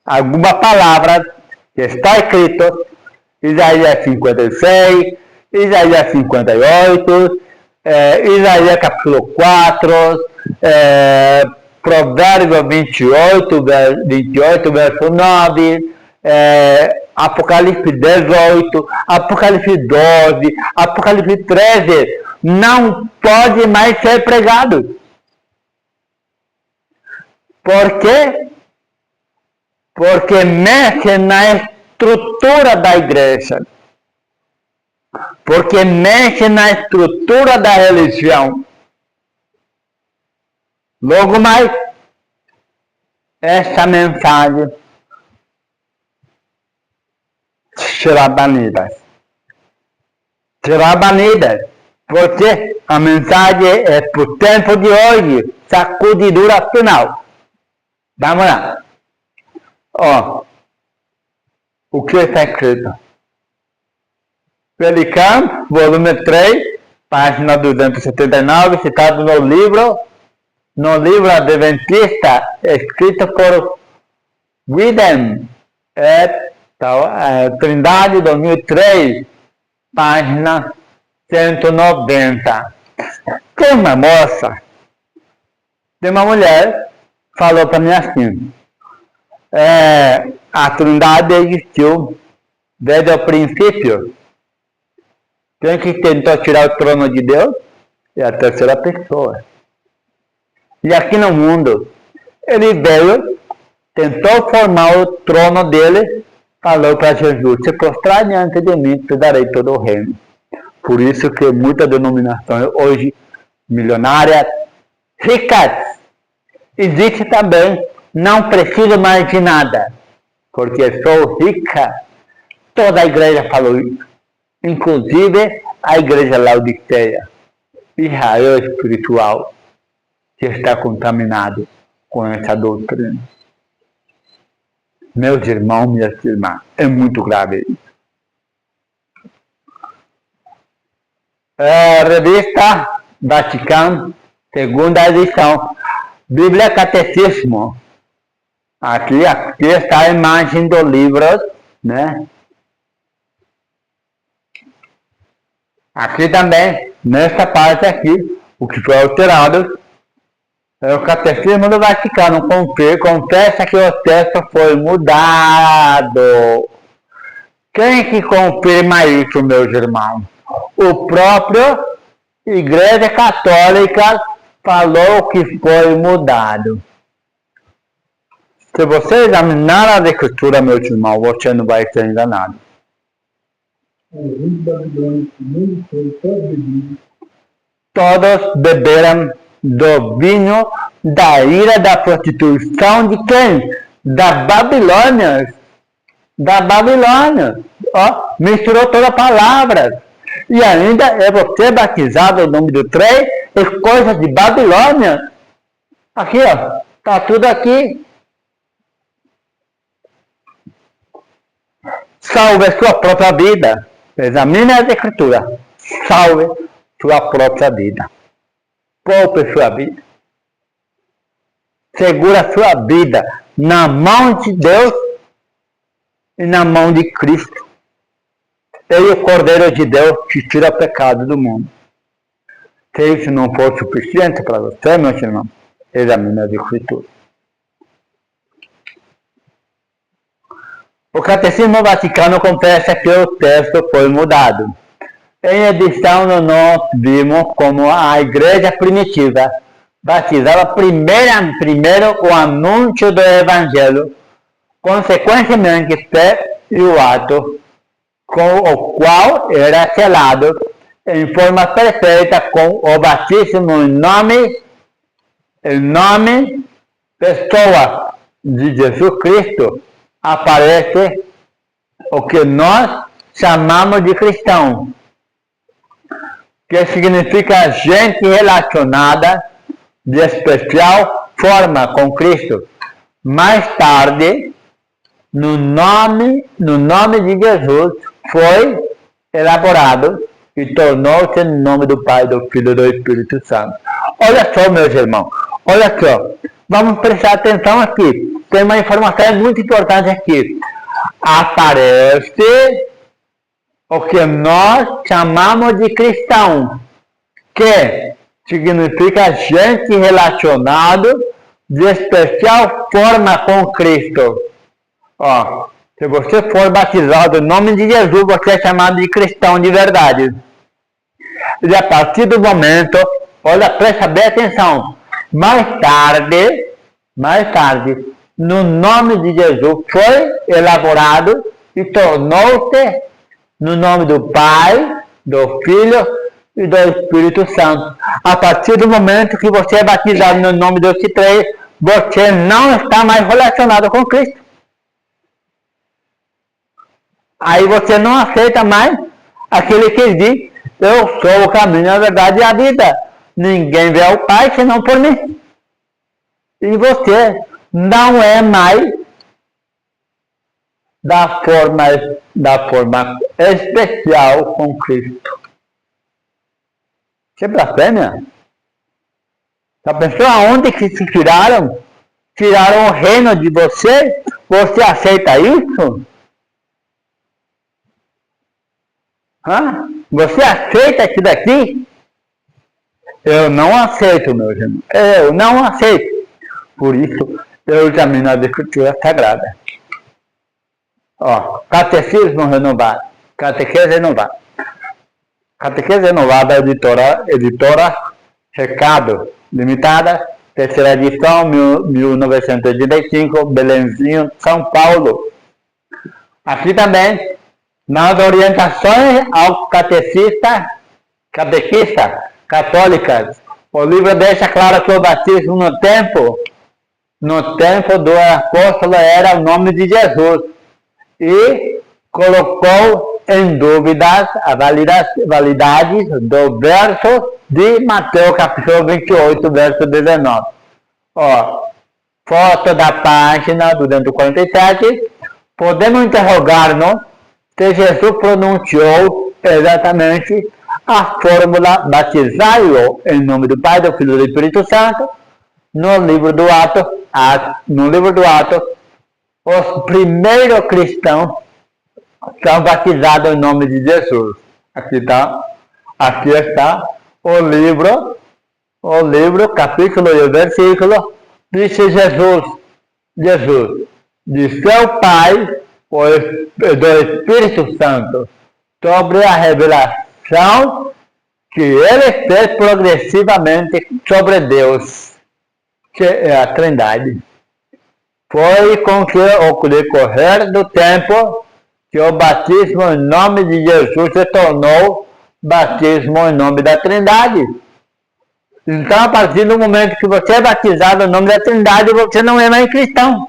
alguma palavra que está escrito, Isaías 56, Isaías 58, Isaías capítulo 4, Provérbios 28, verso 9, Apocalipse 18, Apocalipse 12, Apocalipse 13, não pode mais ser pregado. Por quê? Porque mexe na estrutura da igreja. Porque mexe na estrutura da religião. Logo mais, essa mensagem será banida. Será banida. Porque a mensagem é para o tempo de hoje, sacudidura final. Vamos lá. Ó, o que está escrito? Pelicano, volume 3, página 279, citado no livro Adventista, escrito por Widem, Trindade 2003, página 190. Tem uma moça, tem uma mulher, falou para mim assim, a Trindade existiu desde o princípio. Quem que tentou tirar o trono de Deus é a terceira pessoa. E aqui no mundo, ele veio, tentou formar o trono dele, falou para Jesus, se prostrar diante de mim, te darei todo o reino. Por isso que muitas denominações hoje, milionárias, ricas, existe também, não preciso mais de nada, porque sou rica. Toda a igreja falou isso. Inclusive a igreja Laodiceia, Israel espiritual, que está contaminado com essa doutrina. Meus irmãos, minhas irmãs, é muito grave isso. Revista Vaticano, segunda edição, Bíblia Catecismo. Aqui está a imagem do livro, né? Aqui também, nessa parte aqui, o que foi alterado é o Catecismo do Vaticano. Confessa que o texto foi mudado. Quem que confirma isso, meus irmãos? O próprio Igreja Católica falou que foi mudado. Se você examinar a Escritura, meus irmãos, você não vai ser enganado. Todos beberam do vinho da ira da prostituição de quem? Da Babilônia. Da Babilônia. Ó, misturou todas as palavras. E ainda é você batizado no número 3 e coisas de Babilônia. Aqui, ó. Está tudo aqui. Salve sua própria vida. Examine as Escrituras. Salve sua própria vida. Poupe sua vida. Segura sua vida na mão de Deus e na mão de Cristo. Ele é o Cordeiro de Deus que tira o pecado do mundo. Se isso não for suficiente para você, meu irmão, examine as Escrituras. O Catecismo Vaticano confessa que o texto foi mudado. Em edição, nós vimos como a igreja primitiva batizava primeiro o anúncio do Evangelho, consequentemente fé e o ato, com o qual era selado em forma perfeita com o batismo em nome pessoa de Jesus Cristo, aparece o que nós chamamos de cristão, que significa gente relacionada de especial forma com Cristo. Mais tarde, no nome de Jesus, foi elaborado e tornou-se no nome do Pai, do Filho e do Espírito Santo. Olha só, meus irmãos, olha só, vamos prestar atenção aqui, tem uma informação muito importante aqui. Aparece o que nós chamamos de cristão, que significa gente relacionado de especial forma com Cristo. Ó, se você for batizado em nome de Jesus, você é chamado de cristão de verdade. E a partir do momento, olha, presta bem atenção, mais tarde, no nome de Jesus foi elaborado e tornou-se no nome do Pai, do Filho e do Espírito Santo. A partir do momento que você é batizado no nome desses três, você não está mais relacionado com Cristo. Aí você não aceita mais aquele que diz: eu sou o caminho, a verdade e a vida. Ninguém vê ao Pai senão por mim. E você não é mais da forma especial com Cristo. Você blasfêmia? Já pensou aonde que se tiraram? Tiraram o reino de você? Você aceita isso? Hã? Você aceita isso daqui? Eu não aceito, meu irmão. Eu não aceito. Por isso, eu examino a Escritura Sagrada. Ó, catecismo renovado. Catequese renovada. Catequese renovada, editora Recado Limitada, terceira edição, 1985, Belenzinho, São Paulo. Aqui também, nas orientações ao catequistas católicas, o livro deixa claro que o batismo no tempo do apóstolo era o nome de Jesus e colocou em dúvidas a validade do verso de Mateus capítulo 28, verso 19. Ó, foto da página 247, podemos interrogar-nos se Jesus pronunciou exatamente a fórmula batizai-o em nome do Pai, do Filho e do Espírito Santo. No livro do Atos, os primeiros cristãos são batizados em nome de Jesus. Aqui está o livro, capítulo e versículo. Disse Jesus, de seu Pai, do Espírito Santo, sobre a revelação que ele fez progressivamente sobre Deus, que é a Trindade. Foi com que o decorrer do tempo que o batismo em nome de Jesus se tornou batismo em nome da Trindade. Então, a partir do momento que você é batizado em nome da Trindade, você não é mais cristão.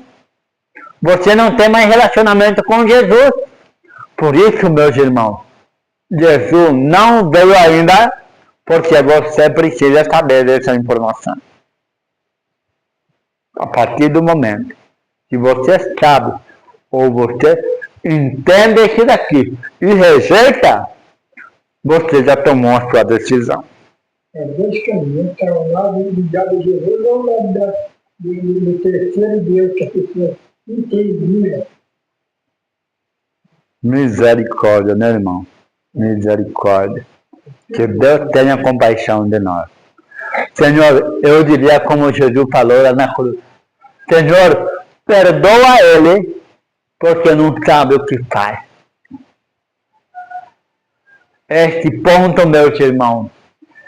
Você não tem mais relacionamento com Jesus. Por isso, meus irmãos, Jesus não veio ainda, porque você precisa saber dessa informação. A partir do momento que você sabe, ou você entende isso daqui e rejeita, você já tomou a sua decisão. É dois caminhos, que é o lado ligado a Jesus ou o lado do terceiro Deus que a pessoa entende. Misericórdia, né, irmão? Misericórdia. Que Deus tenha compaixão de nós. Senhor, eu diria como Jesus falou lá na cruz: Senhor, perdoa ele, porque não sabe o que faz. Este ponto, meus irmãos,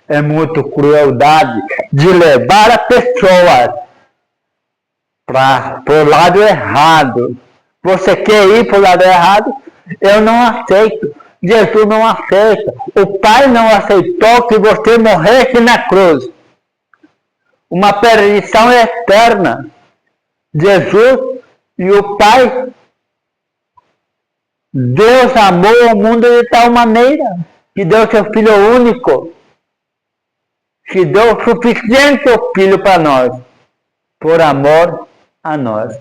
é muito crueldade de levar a pessoa para o lado errado. Você quer ir para o lado errado? Eu não aceito. Jesus não aceita. O Pai não aceitou que você morresse na cruz. Uma perdição eterna. Jesus e o Pai. Deus amou o mundo de tal maneira que deu seu Filho único, que deu o suficiente o Filho para nós, por amor a nós.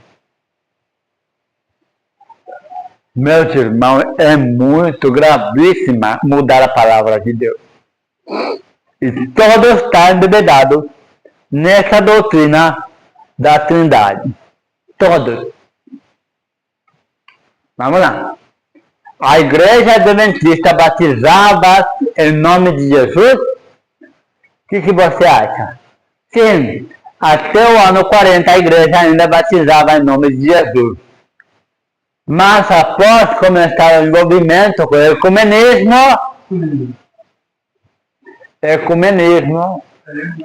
Meus irmãos, é muito gravíssima mudar a palavra de Deus. E todos estão embebedados nessa doutrina da Trindade. Todos. Vamos lá. A igreja adventista batizava em nome de Jesus? O que você acha? Sim, até o ano 40 a igreja ainda batizava em nome de Jesus. Mas após começar o envolvimento com o ecumenismo,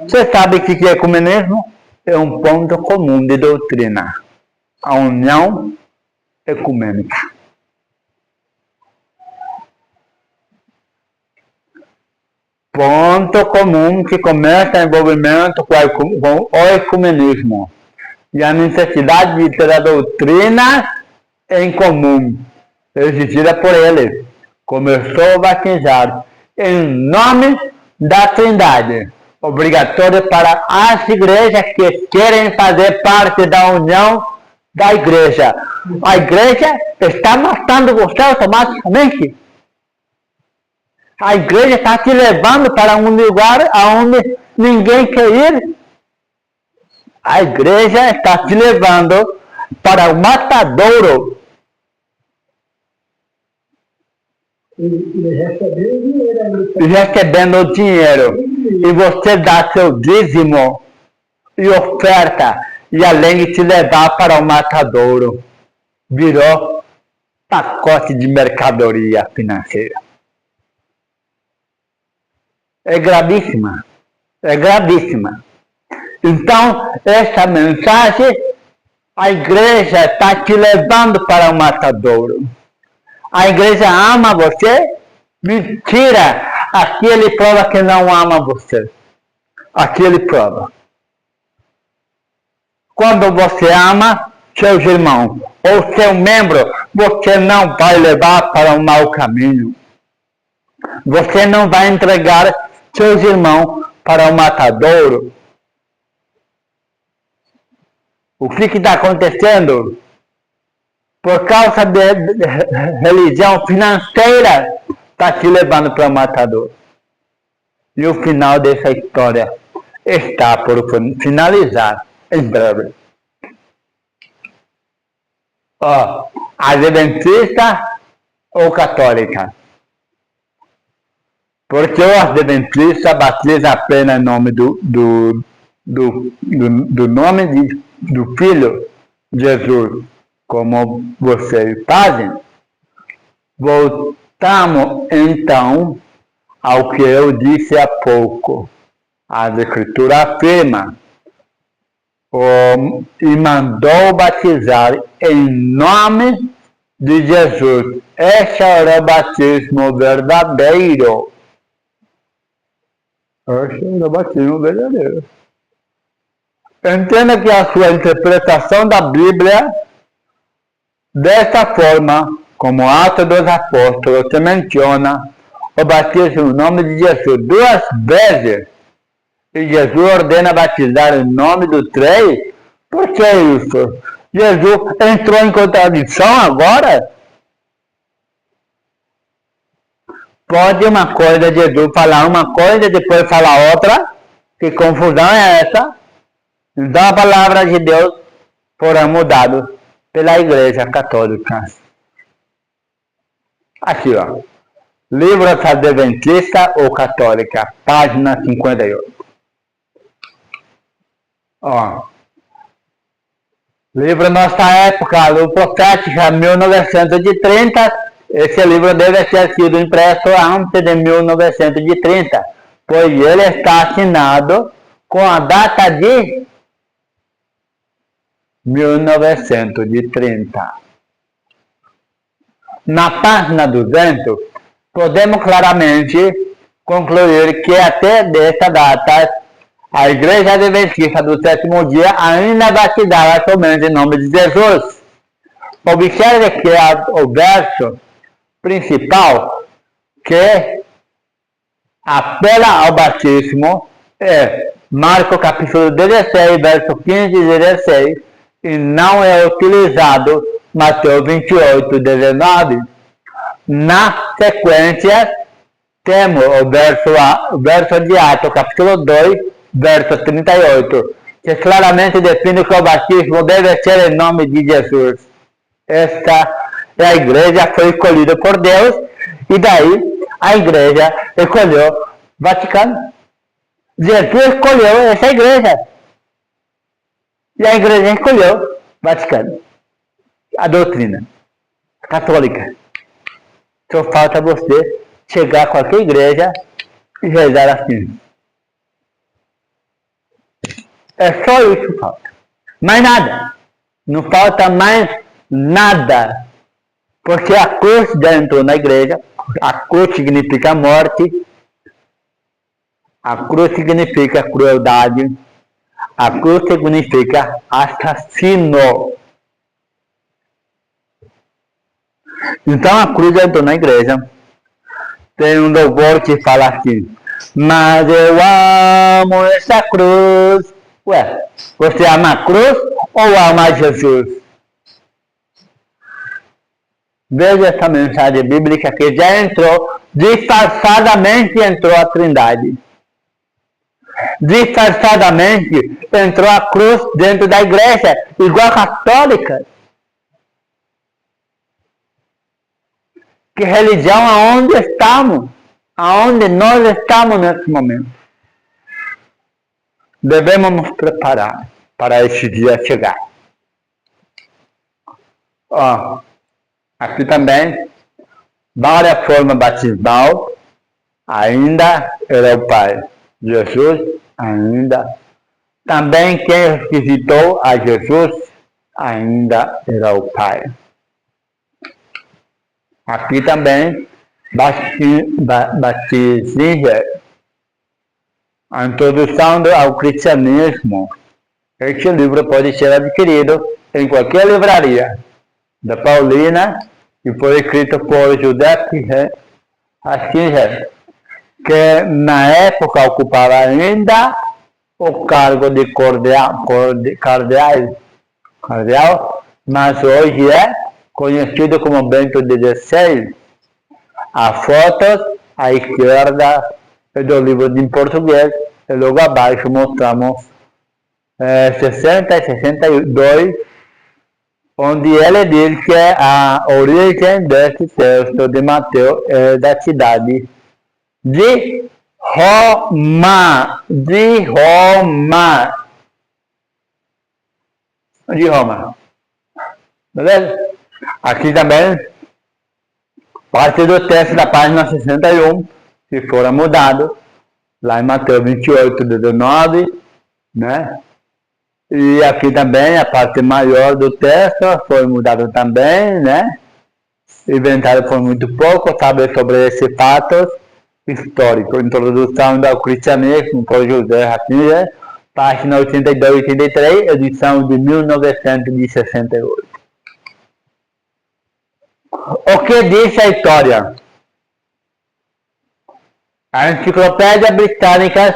você sabe o que é ecumenismo? É um ponto comum de doutrina, a união ecumênica. Ponto comum que começa o envolvimento com o ecumenismo e a necessidade de ter a doutrina em comum, exigida por ele. Começou a batizar em nome da Trindade, obrigatório para as igrejas que querem fazer parte da união da igreja. A igreja está matando você automaticamente. A igreja está te levando para um lugar onde ninguém quer ir. A igreja está te levando para o matadouro. Recebendo dinheiro. E você dá seu dízimo e oferta. E além de te levar para o matadouro, virou pacote de mercadoria financeira. É gravíssima. É gravíssima. Então, essa mensagem, a igreja está te levando para o matadouro. A igreja ama você? Mentira! Aqui ele prova que não ama você. Aqui ele prova. Quando você ama seus irmãos ou seu membro, você não vai levar para um mau caminho. Você não vai entregar seus irmãos para o matadouro. O que está acontecendo? Por causa de religião financeira, está te levando para o matador. E o final dessa história está por finalizar em breve. Adventista ou católica? Porque o adventista batiza apenas em nome do nome do Filho Jesus, como vocês fazem. Voltamos então ao que eu disse há pouco. A Escritura afirma e mandou batizar em nome de Jesus. Esse era o batismo verdadeiro. Esse era o batismo verdadeiro. Entenda que a sua interpretação da Bíblia, dessa forma, como Atos dos Apóstolos, se menciona o batismo em nome de Jesus 2 vezes, e Jesus ordena batizar em nome do 3, por que isso? Jesus entrou em contradição agora? Pode uma coisa, Jesus falar uma coisa e depois falar outra? Que confusão é essa? Então a palavra de Deus foram mudadas pela Igreja Católica. Aqui, ó. Livro Adventista ou Católica, página 58. Ó. Livro Nossa Época, o Profética, 1930. Esse livro deve ter sido impresso antes de 1930, pois ele está assinado com a data de 1930. Na página 200, podemos claramente concluir que até desta data A Igreja Adventista do Sétimo Dia ainda vai te dar somente em nome de Jesus. Observe que o verso principal que apela ao batismo é Marcos capítulo 16, verso 15 e 16, e não é utilizado Mateus 28, 19. Na sequência, temos o verso de Atos, capítulo 2, verso 38, que claramente define que o batismo deve ser em nome de Jesus. Esta é a igreja foi escolhida por Deus, e daí a igreja escolheu Vaticano. Jesus escolheu essa igreja. E a igreja escolheu Vaticano. A doutrina católica. Só falta você chegar a qualquer igreja e rezar assim. É só isso que falta. Mais nada. Não falta mais nada. Porque a cruz já entrou na igreja. A cruz significa morte. A cruz significa crueldade. A cruz significa assassino. Então a cruz já entrou na igreja. Tem um louvor que fala assim: mas eu amo essa cruz. Ué, você ama a cruz ou ama Jesus? Veja essa mensagem bíblica que já entrou, disfarçadamente entrou a Trindade. Disfarçadamente entrou a cruz dentro da igreja, igual a católica. Que religião aonde estamos? Aonde nós estamos nesse momento? Devemos nos preparar para esse dia chegar. Ó, aqui também, várias formas batismal, ainda era o Pai. Jesus ainda. Também quem ressuscitou a Jesus ainda era o Pai. Aqui também, batismo, a introdução ao cristianismo. Este livro pode ser adquirido em qualquer livraria da Paulina e foi escrito por José Ratzinger, que na época ocupava ainda o cargo de cardeal, mas hoje é conhecido como Bento XVI. As fotos à esquerda é do livro em português e logo abaixo mostramos 60 e 62, onde ele diz que a origem deste texto de Mateus é da cidade de Roma. Beleza? Aqui também, parte do texto da página 61, se for mudado, lá em Mateus 28, 19, né? E aqui também, a parte maior do texto foi mudado também, né? Inventado por muito pouco, saber sobre esses fatos históricos. Introdução ao cristianismo por José Ratzinger, página 82 e 83, edição de 1968. O que diz a história? A Enciclopédia Britânica,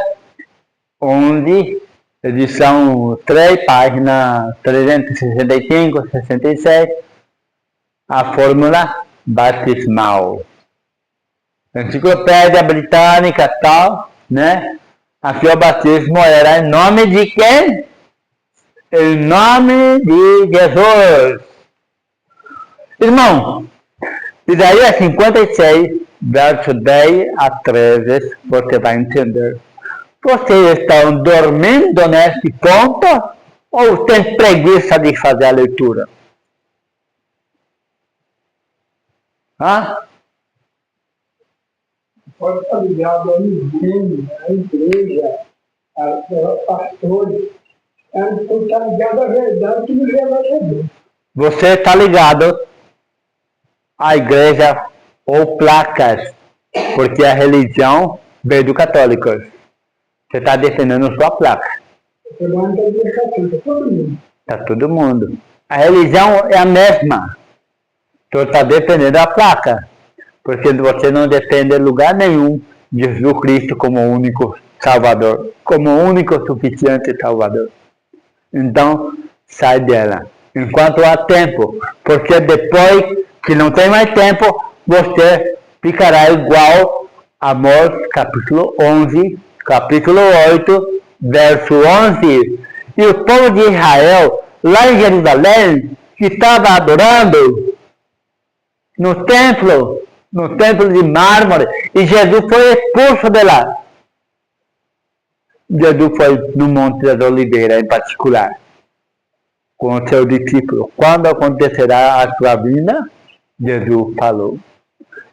onde, edição 3, página 365, 66, a fórmula batismal. Enciclopédia Britânica tal, né? Aqui o batismo era em nome de quem? Em nome de Jesus. Irmão, Isaías 56, verso 10 a 13, você vai entender. Vocês estão dormindo nesse ponto ou tem preguiça de fazer a leitura? Pode estar ligado ao ensino, à igreja, aos pastores. Pode estar ligado à verdade que nos leva a Jesus. Você está ligado à igreja ou placas, porque a religião veio do católico. Você está defendendo sua placa. Você não está dizendo todo mundo. Está todo mundo. A religião é a mesma. Tu está defendendo a placa. Porque você não defende lugar nenhum Jesus Cristo como o único Salvador. Como o único suficiente Salvador. Então, sai dela. Enquanto há tempo. Porque depois que não tem mais tempo, você ficará igual a Amós, capítulo 11, capítulo 8, verso 11. E o povo de Israel, lá em Jerusalém, que estava adorando no templo de mármore, e Jesus foi expulso de lá. Jesus foi no Monte das Oliveiras, em particular, com o seu discípulo. Quando acontecerá a sua vinda? Jesus falou.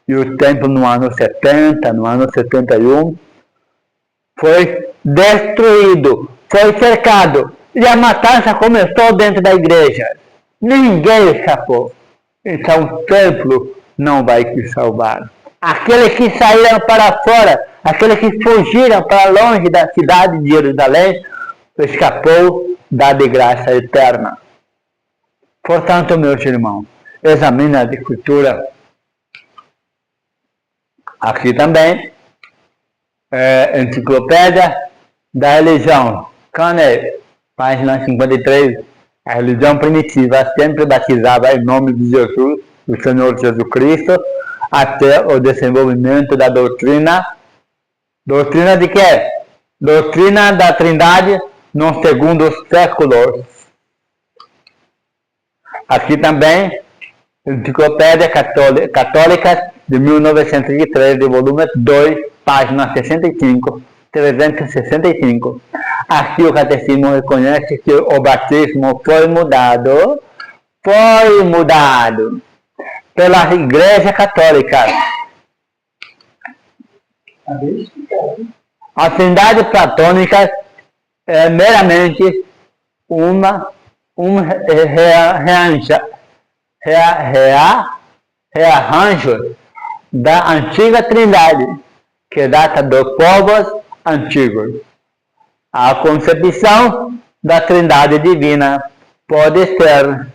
E o templo no ano 70, no ano 71, foi destruído, foi cercado. E a matança começou dentro da igreja. Ninguém escapou. Então o templo não vai te salvar. Aqueles que saíram para fora, aqueles que fugiram para longe da cidade de Jerusalém, escapou da desgraça eterna. Portanto, meus irmãos, examine a Escritura. Aqui também, Enciclopédia da Religião, Cane, página 53. A religião primitiva sempre batizava em nome de Jesus, o Senhor Jesus Cristo, até o desenvolvimento da doutrina. Doutrina de quê? Doutrina da Trindade no segundo século. Aqui também, Enciclopédia Católica de 1903, de volume 2, página 65, 365. Aqui o Catecismo reconhece que o batismo foi mudado pela Igreja Católica. A Trindade Platônica é meramente um rearranjo da antiga Trindade, que data dos povos antigos. A concepção da Trindade Divina pode ser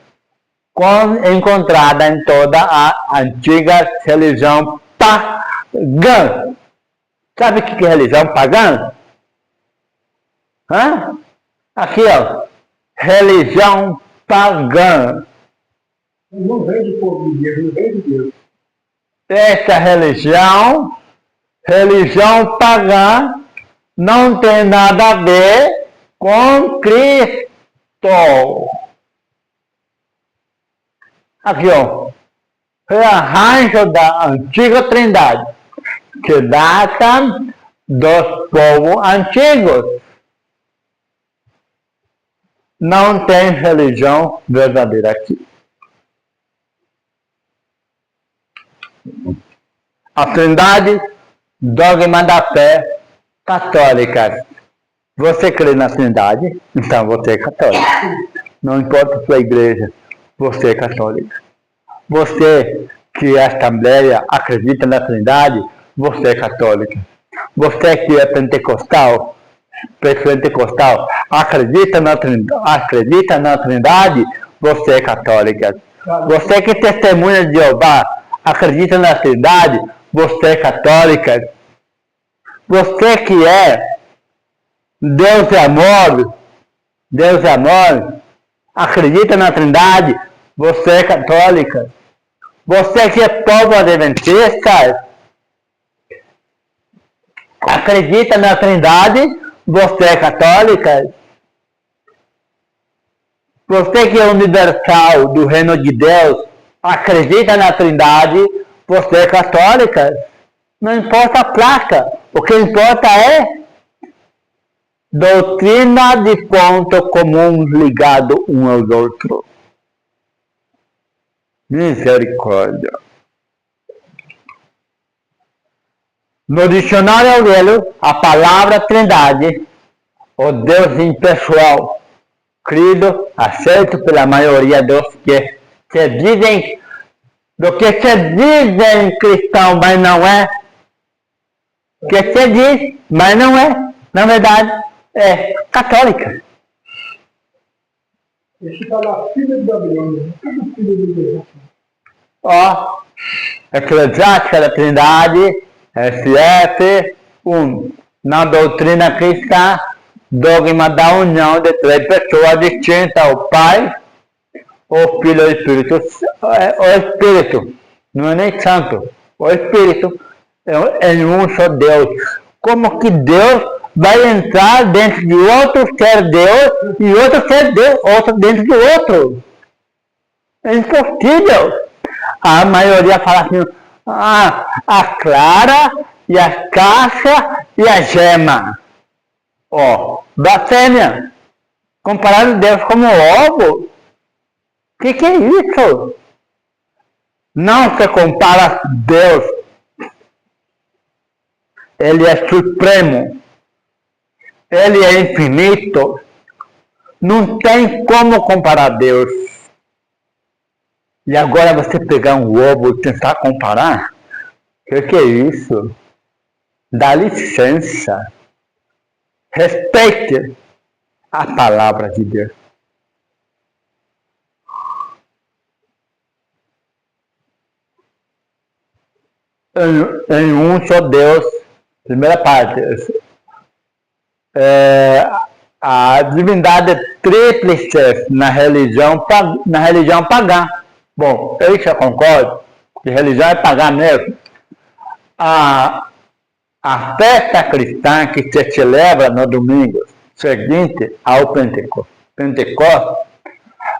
encontrada em toda a antiga religião pagã. Sabe o que é religião pagã? Aqui, ó. Religião pagã. Não vem de povo de Deus, não vem de Deus. Essa religião pagã, não tem nada a ver com Cristo. Aqui, ó. Rearranjo da antiga Trindade, que data dos povos antigos. Não tem religião verdadeira aqui. A Trindade, dogma da fé católica. Você crê na Trindade, então você é católico. Não importa a sua igreja, você é católico. Você que é assembleia, acredita na Trindade, você é católico. Você que é pentecostal, acredita na Trindade, você é católica. Você que testemunha de Jeová, acredita na Trindade, você é católica. Você que é Deus é amor, acredita na Trindade, você é católica. Você que é povo adventista, acredita na Trindade, você é católica. Você que é universal do reino de Deus, acredita na Trindade, você é católica. Não importa a placa, o que importa é doutrina de ponto comum ligado um ao outro. Misericórdia. No dicionário Aurélio, a palavra Trindade, o Deus impessoal, crido, aceito pela maioria dos que se dizem cristão, mas não é. Que se diz, mas não é. na verdade, é católica. Deixa eu falar filha de Babilônia, tudo filho de Deus. Ó, eclesiástica da Trindade, SF, na doutrina cristã, dogma da união de três pessoas distintas, o Pai, o Filho e o Espírito. O Espírito, não é nem santo, o Espírito é um só Deus. Como que Deus vai entrar dentro de outro ser Deus e outro ser Deus, outro dentro do outro? É impossível. A maioria fala assim, a clara e a casca e a gema. Ó, blasfêmia. Comparar Deus como ovo. Que é isso? Não se compara Deus. Ele é supremo. Ele é infinito. Não tem como comparar Deus. E agora você pegar um ovo e tentar comparar? Que é isso? Dá licença. Respeite a palavra de Deus. Em um só Deus, primeira parte, a divindade tríplice na religião pagã. Bom, eu já concordo que religião é pagã mesmo. A festa cristã que se celebra no domingo seguinte ao Pentecostes,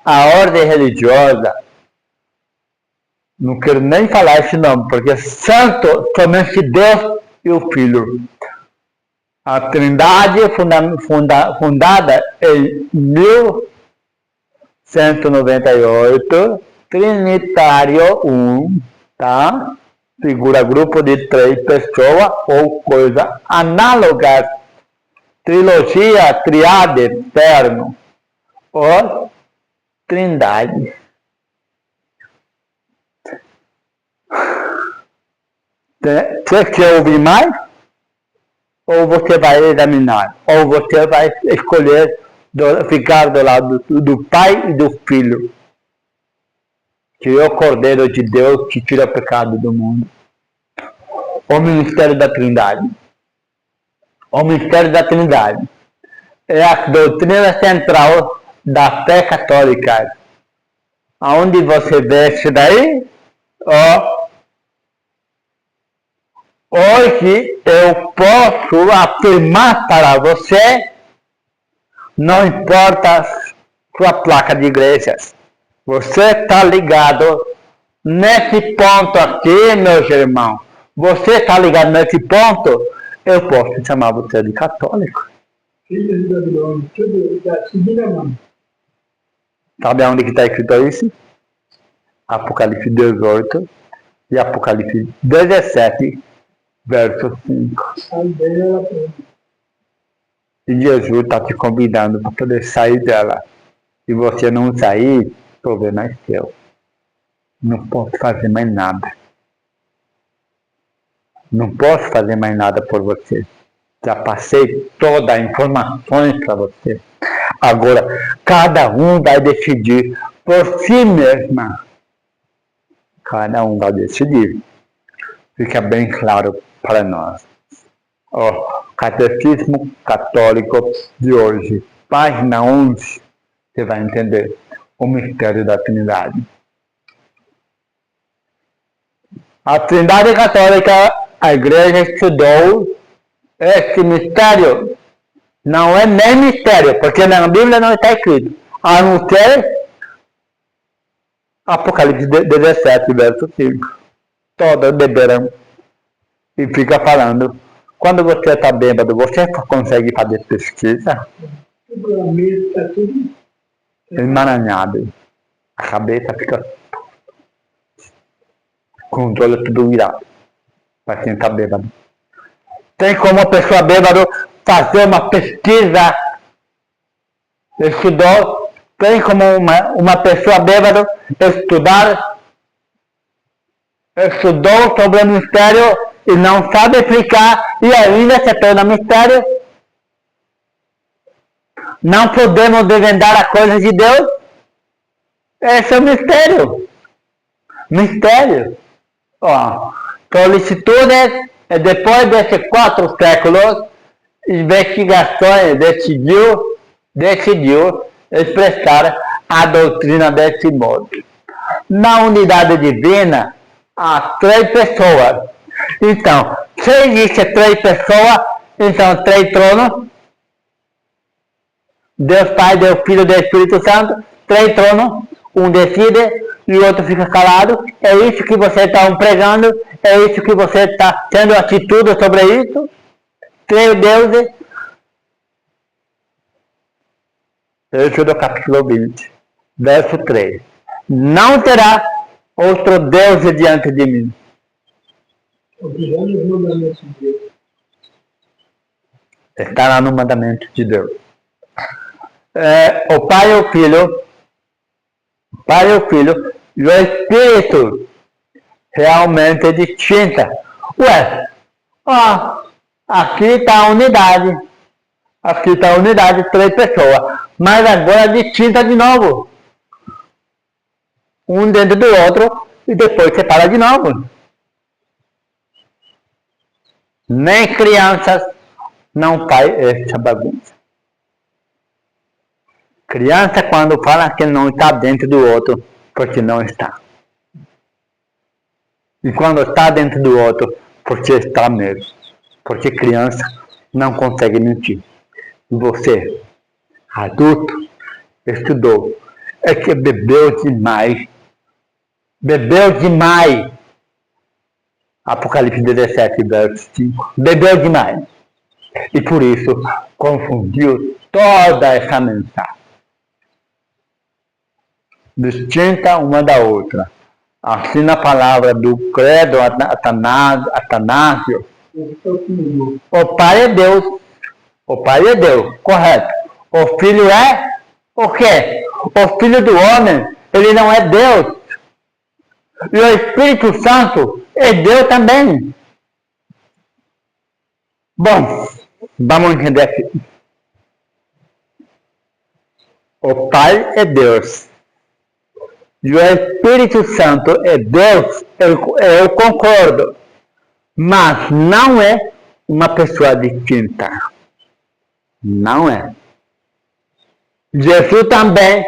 a ordem religiosa, não quero nem falar esse nome, porque é santo somente Deus e o Filho. A Trindade fundada em 1198, Trinitário 1, tá? Figura grupo de 3 pessoas ou coisa análogas. Trilogia, triade, eterno, ou Trindade. Você quer ouvir mais? Ou você vai examinar? Ou você vai escolher ficar do lado do Pai e do Filho? Que é o Cordeiro de Deus que tira o pecado do mundo. O ministério da Trindade. O mistério da Trindade é a doutrina central da fé católica. Aonde você vê isso daí? Hoje eu posso afirmar para você, não importa sua placa de igrejas, você está ligado nesse ponto aqui, meus irmãos. Você está ligado nesse ponto, eu posso chamar você de católico. Filho de Babilônia, tudo da segunda mão. Sabe onde que está escrito isso? Apocalipse 18 e Apocalipse 17, verso 5. E Jesus está te convidando para poder sair dela. Se você não sair, o problema é seu. Não posso fazer mais nada. Não posso fazer mais nada por você. Já passei todas as informações para você. Agora, cada um vai decidir por si mesma. Cada um vai decidir. Fica bem claro para nós. O Catecismo Católico de hoje, página 11, você vai entender o mistério da Trindade. A Trindade Católica, a Igreja estudou esse mistério. Não é nem mistério, porque na Bíblia não está escrito. A não ser Apocalipse 17, verso 5. Todos beberam e fica falando. Quando você está bêbado, você consegue fazer pesquisa? Emaranhado. A cabeça fica com os olhos tudo virado. Para quem está bêbado. Tem como a pessoa bêbada fazer uma pesquisa? Estudou? Tem como uma pessoa bêbada estudou sobre o mistério e não sabe explicar e ainda se torna mistério? não podemos desvendar as coisas de Deus. Esse é o mistério. Mistério. Solicitudes, depois desses 4 séculos, investigações decidiu expressar a doutrina desse modo. Na unidade divina, há 3 pessoas. Então, se existe 3 pessoas, então 3 tronos. Deus Pai, Deus Filho e Deus Espírito Santo, 3 tronos. Um decide e o outro fica calado. É isso que você está pregando? É isso que você está tendo atitude sobre isso? 3 deuses. Êxodo capítulo 20, verso 3. Não terá outro Deus diante de mim. Está lá no mandamento de Deus. O Pai e o Filho, e o Espírito realmente é distinta. Aqui está a unidade. Aqui está a unidade, 3 pessoas. Mas agora é distinta de novo. Um dentro do outro e depois separa de novo. Nem crianças não faz essa bagunça. Criança quando fala que não está dentro do outro, porque não está. E quando está dentro do outro, porque está mesmo. Porque criança não consegue mentir. E você, adulto, estudou, é que bebeu demais. Bebeu demais. Apocalipse 17, verso 5. Bebeu demais. E por isso confundiu toda essa mensagem. Distinta uma da outra. Assim na palavra do credo Atanásio. O Pai é Deus. O Pai é Deus, correto. O Filho é o quê? O Filho do homem, ele não é Deus. E o Espírito Santo é Deus também. Bom, vamos entender aqui. O Pai é Deus. E o Espírito Santo é Deus, eu concordo. Mas não é uma pessoa distinta. Não é. Jesus também,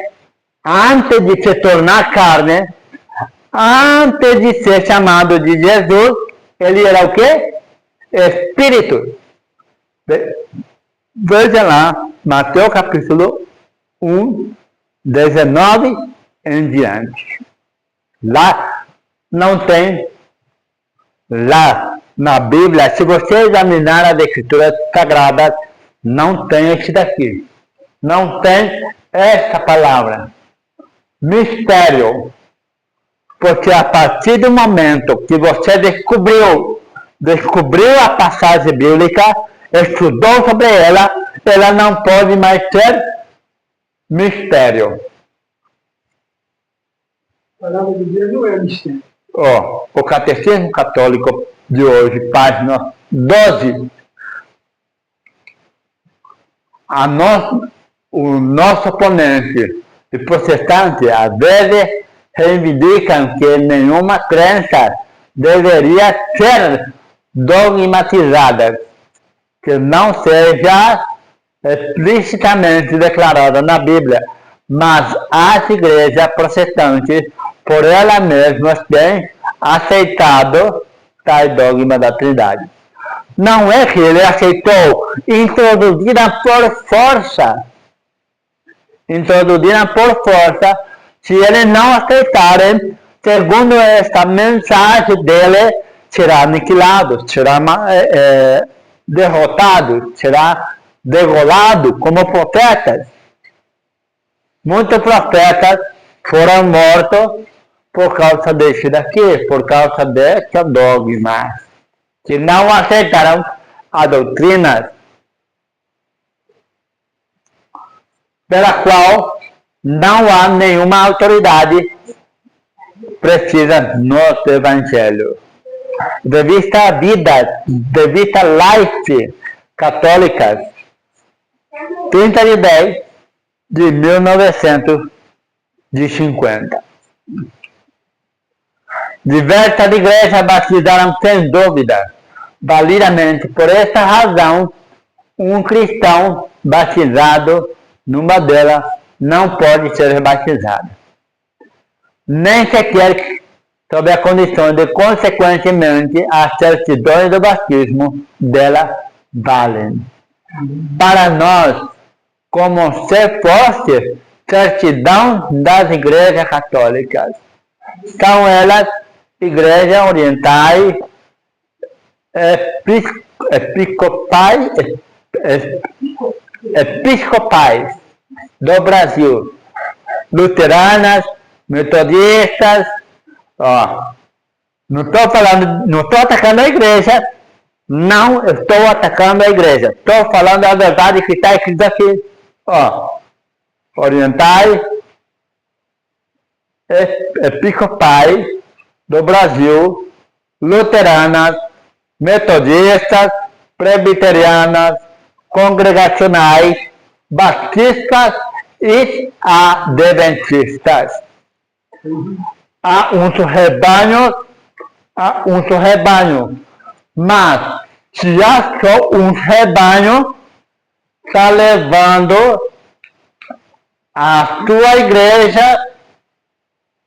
antes de se tornar carne, antes de ser chamado de Jesus, ele era o quê? Espírito. Veja lá, Mateus capítulo 1, 19 em diante. Lá não tem, lá na Bíblia, se você examinar as Escrituras Sagradas, não tem esse daqui. Não tem essa palavra. Mistério. Porque a partir do momento que você descobriu a passagem bíblica, estudou sobre ela, ela não pode mais ser mistério. A palavra de Deus não é mistério. O Catecismo Católico de hoje, página 12. O nosso oponente e protestante, às vezes, reivindicam que nenhuma crença deveria ser dogmatizada, que não seja explicitamente declarada na Bíblia, mas as igrejas protestantes, por elas mesmas, têm aceitado tal dogma da Trindade. Não é que ele aceitou, introduzida por força. Introduzida por força, se eles não aceitarem, segundo esta mensagem dele, será aniquilado, será derrotado, será degolado como profetas. Muitos profetas foram mortos por causa desse daqui, por causa desse dogma, que não aceitaram a doutrina pela qual não há nenhuma autoridade precisa no Evangelho. De vista vida, de vista life católicas, 30 de 10, de 1950. Diversas igrejas batizaram sem dúvida, validamente. Por essa razão, um cristão batizado numa delas não pode ser rebatizado, nem sequer sob a condição de, consequentemente, as certidões do batismo dela valem. Para nós, como se fosse certidão das igrejas católicas, são elas igrejas orientais, episcopais do Brasil, luteranas, metodistas, não estou atacando a igreja, não estou atacando a igreja, estou falando a verdade que está escrito aqui, orientais, episcopais do Brasil, luteranas, metodistas, presbiterianas, congregacionais, batistas e adventistas. Há um rebanho, mas se há só um rebanho, está levando a sua igreja,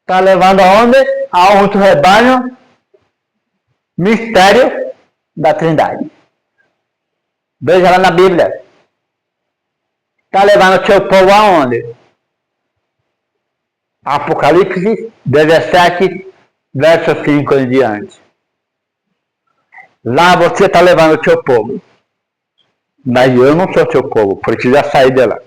está levando aonde? A um rebanho, mistério da Trindade. Veja lá na Bíblia. Está levando o seu povo aonde? Apocalipse 17, verso 5 em diante. Lá você está levando o seu povo. Mas eu não sou seu povo, porque já saí de lá.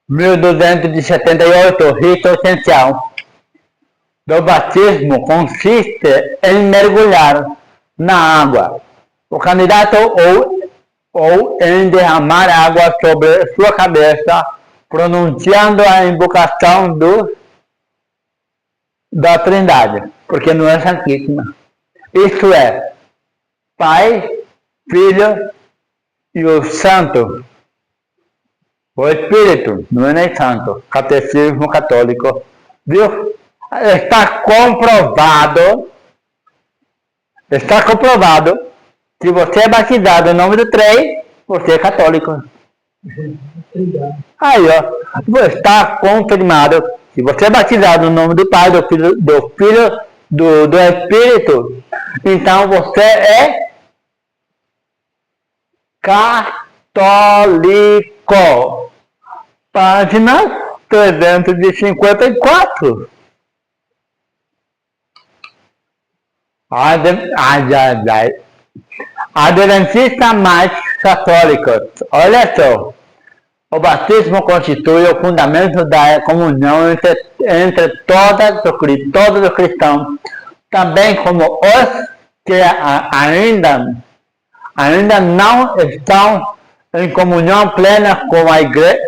(1278) 1278, rito essencial do batismo consiste em mergulhar na água. O candidato ou em derramar água sobre sua cabeça, pronunciando a invocação da Trindade, porque não é santíssima. Isso é, Pai, Filho e o Santo. O Espírito, não é nem santo. Catecismo católico. Viu? Está comprovado que você é batizado em nome do três, você é católico. Aí, está confirmado. Se você é batizado no nome do Pai, do Filho, do Espírito, então você é católico. Página 354. Adventistas mais católicos. Olha só. O batismo constitui o fundamento da comunhão entre todos os cristãos, também como os que ainda não estão em comunhão plena com a igreja,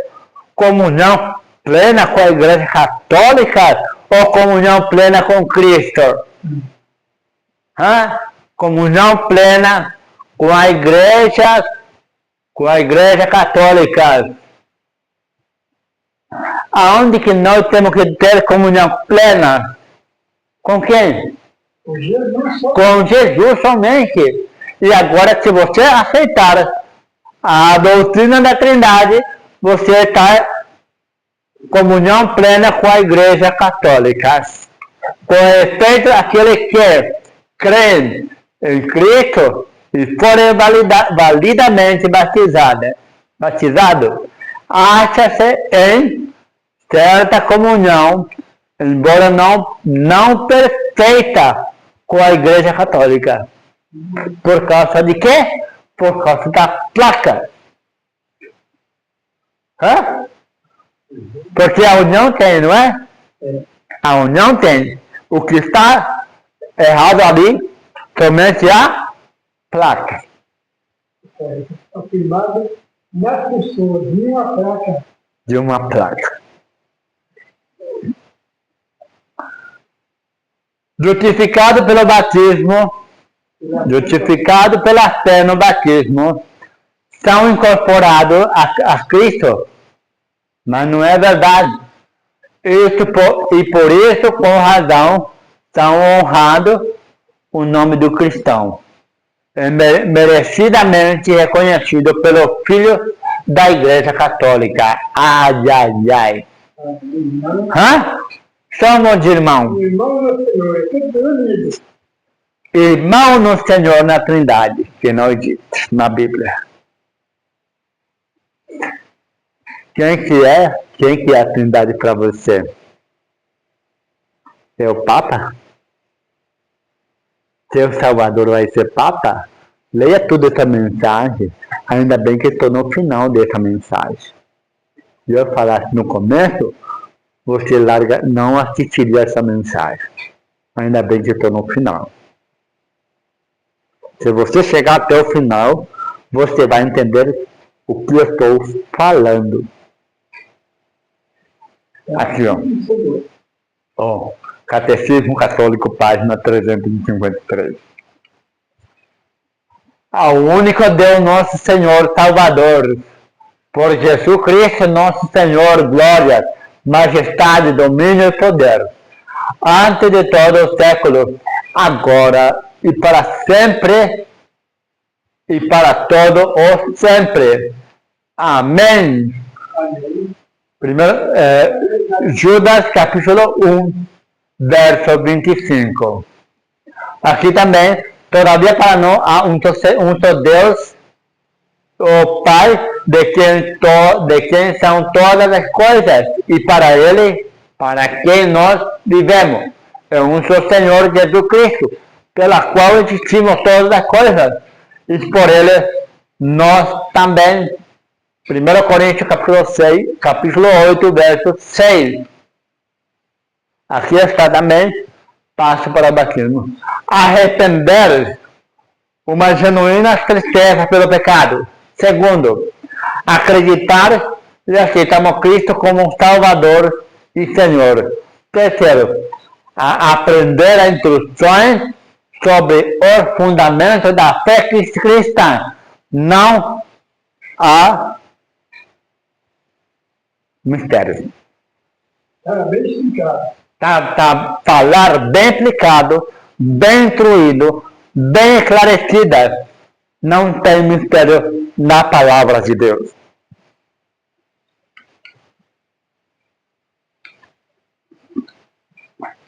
católica ou comunhão plena com Cristo. Comunhão plena com a igreja católica. Aonde que nós temos que ter comunhão plena? Com quem? Com Jesus somente. E agora, se você aceitar a doutrina da Trindade, você está em comunhão plena com a Igreja Católica. Com respeito àquele que crê em Cristo e forem validamente batizado, acha-se em certa comunhão, embora não perfeita, com a Igreja Católica. Por causa de quê? Por causa da placa. Porque a união tem, não é? A união tem. O que está errado ali, somente a placa. Afirmado nas pessoas de uma placa. De uma placa. Justificado pelo batismo, justificados pela fé no batismo, são incorporados a Cristo. Mas não é verdade. E por isso, com razão, são honrados o nome do cristão. É merecidamente reconhecido pelo Filho da Igreja Católica. Ai, ai, ai. Hã? Somos irmãos. Irmão no Senhor, é tudo unido. Irmão no Senhor na Trindade, que nós diz na Bíblia. Quem que é a Trindade para você? É o Papa? Seu Salvador vai ser Papa? Leia toda essa mensagem. Ainda bem que estou no final dessa mensagem. Se eu falasse no começo, você não assistiria essa mensagem. Ainda bem que estou no final. Se você chegar até o final, você vai entender o que eu estou falando. Aqui, ó. Catecismo Católico, página 353. Ao único Deus, nosso Senhor Salvador, por Jesus Cristo, nosso Senhor, glória, majestade, domínio e poder, antes de todo o século, agora e para sempre, e para todo o sempre. Amém. Primeiro, Judas, capítulo 1, verso 25. Aqui também, todavia para nós há um só Deus, o Pai, de quem são todas as coisas, e para Ele, para quem nós vivemos. É um só Senhor Jesus Cristo, pela qual existimos todas as coisas, e por Ele nós também. 1 Coríntios capítulo 8, verso 6. Aqui está também, passo para o batismo. Arrepender, uma genuína tristeza pelo pecado. Segundo, acreditar e aceitamos Cristo como Salvador e Senhor. Terceiro, aprender as instruções sobre os fundamentos da fé cristã. Não há mistério. Está bem explicado. Falar bem explicado, bem instruído, bem esclarecida. Não tem mistério na palavra de Deus.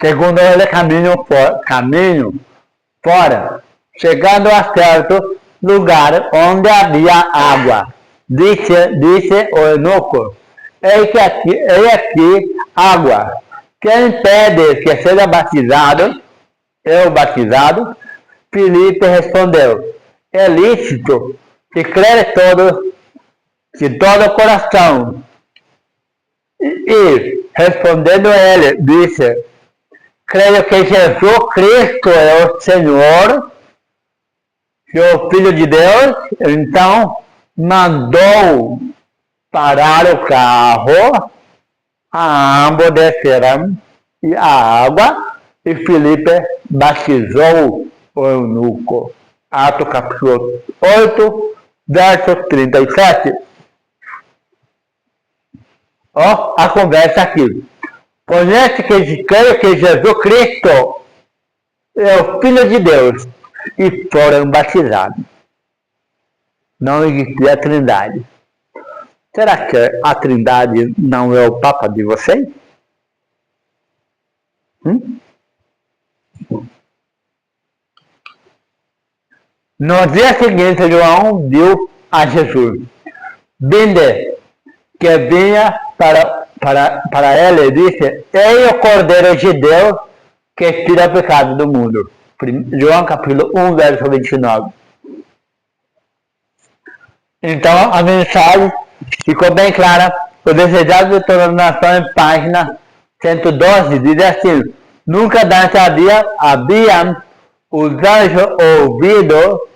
Segundo ele, caminho fora, chegando a certo lugar onde havia água. Disse o eunuco: Eis aqui água. Quem pede que seja batizado? Eu batizado? Filipe respondeu: É lícito que crer de todo o coração. E respondendo ele, disse: Creio que Jesus Cristo é o Senhor, que é o Filho de Deus. Então mandou parar o carro, ambos desceram e a água, e Filipe batizou o eunuco. Atos capítulo 8, verso 37. Ó, a conversa aqui. Conhece que creio que Jesus Cristo é o Filho de Deus, e foram batizados. Não existia a Trindade. Será que a Trindade não é o Papa de vocês? No dia seguinte, João viu a Jesus. Vinde, que vinha para ele, e disse: Ei o Cordeiro de Deus, que tira o pecado do mundo. João capítulo 1, verso 29. Então, a mensagem ficou bem clara. O desejado de todas as nações, página 112, diz assim: Nunca antes haviam os anjos ouvido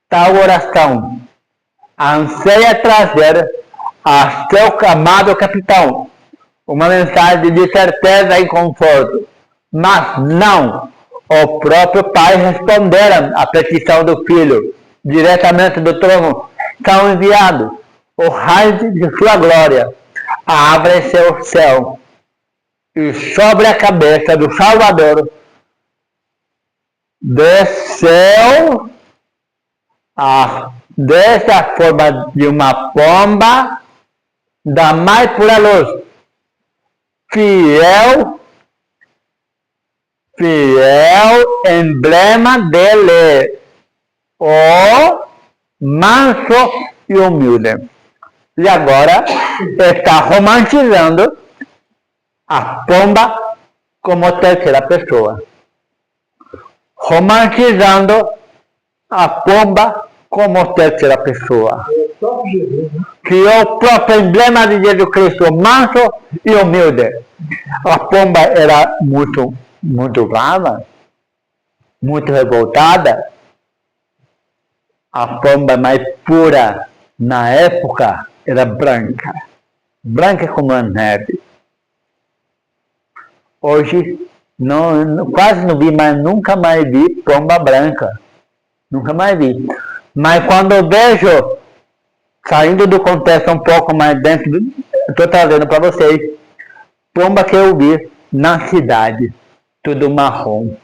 tal oração. Anseia trazer a seu amado capitão uma mensagem de certeza e conforto. Mas não, o próprio Pai respondera à petição do Filho, diretamente do trono, são enviados o raio de sua glória, abre-se o céu, e sobre a cabeça do Salvador desceu dessa forma de uma pomba da mais pura luz, fiel emblema dele, o manso e humilde. E agora está romantizando a pomba como terceira pessoa. Romantizando a pomba como terceira pessoa. Que é o próprio emblema de Jesus Cristo, manso e humilde. A pomba era muito brava, muito revoltada. A pomba mais pura na época era branca como a neve. Hoje quase não vi, mas nunca mais vi pomba branca. Nunca mais vi. Mas quando eu vejo, saindo do contexto um pouco mais dentro, estou trazendo para vocês, pomba que eu vi na cidade, tudo marrom,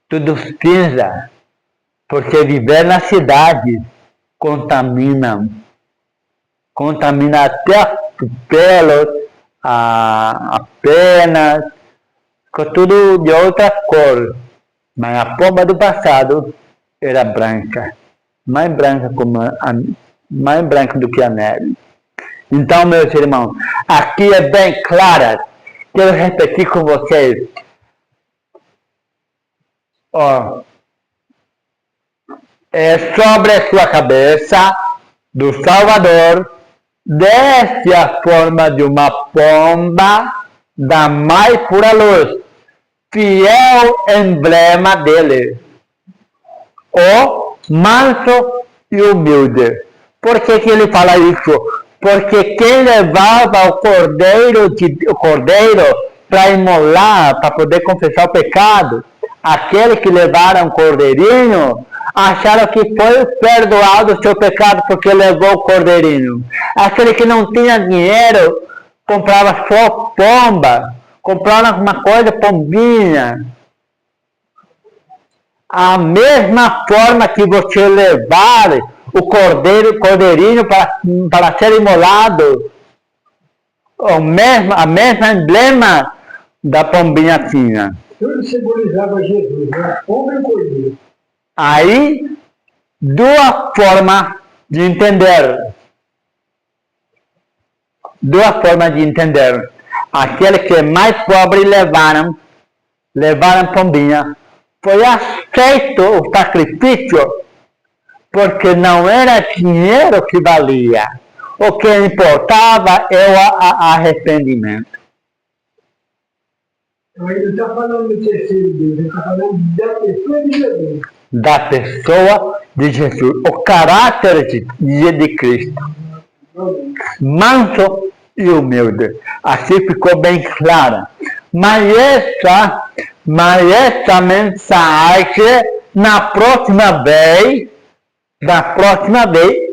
tudo cinza, porque viver na cidade contamina até o pelo, a pena, ficou tudo de outra cor. Mas a pomba do passado era branca, mais branca do que a neve. Então, meus irmãos, aqui é bem clara. Quero repetir com vocês. É sobre a sua cabeça do Salvador, desce a forma de uma pomba da mais pura luz, fiel emblema dele, o manso e humilde. Por que ele fala isso? Porque quem levava o cordeiro para imolar, para poder confessar o pecado, aquele que levaram o cordeirinho, acharam que foi perdoado o seu pecado porque levou o cordeirinho. Aquele que não tinha dinheiro, comprava só pomba, comprava alguma coisa, pombinha. A mesma forma que você levar o cordeirinho para ser imolado, a mesma emblema da pombinha tinha. Tudo simbolizava Jesus, né? Pomba e cordeiro. Aí, duas formas de entender. Aquele que é mais pobre levaram pombinha. Foi aceito o sacrifício, porque não era dinheiro que valia. O que importava é o arrependimento. Ele não está falando do terceiro Deus, ele está falando da pessoa de Jesus. Da pessoa de Jesus, o caráter de Cristo. Manso e humilde. Assim ficou bem clara. Mas essa mensagem, na próxima vez,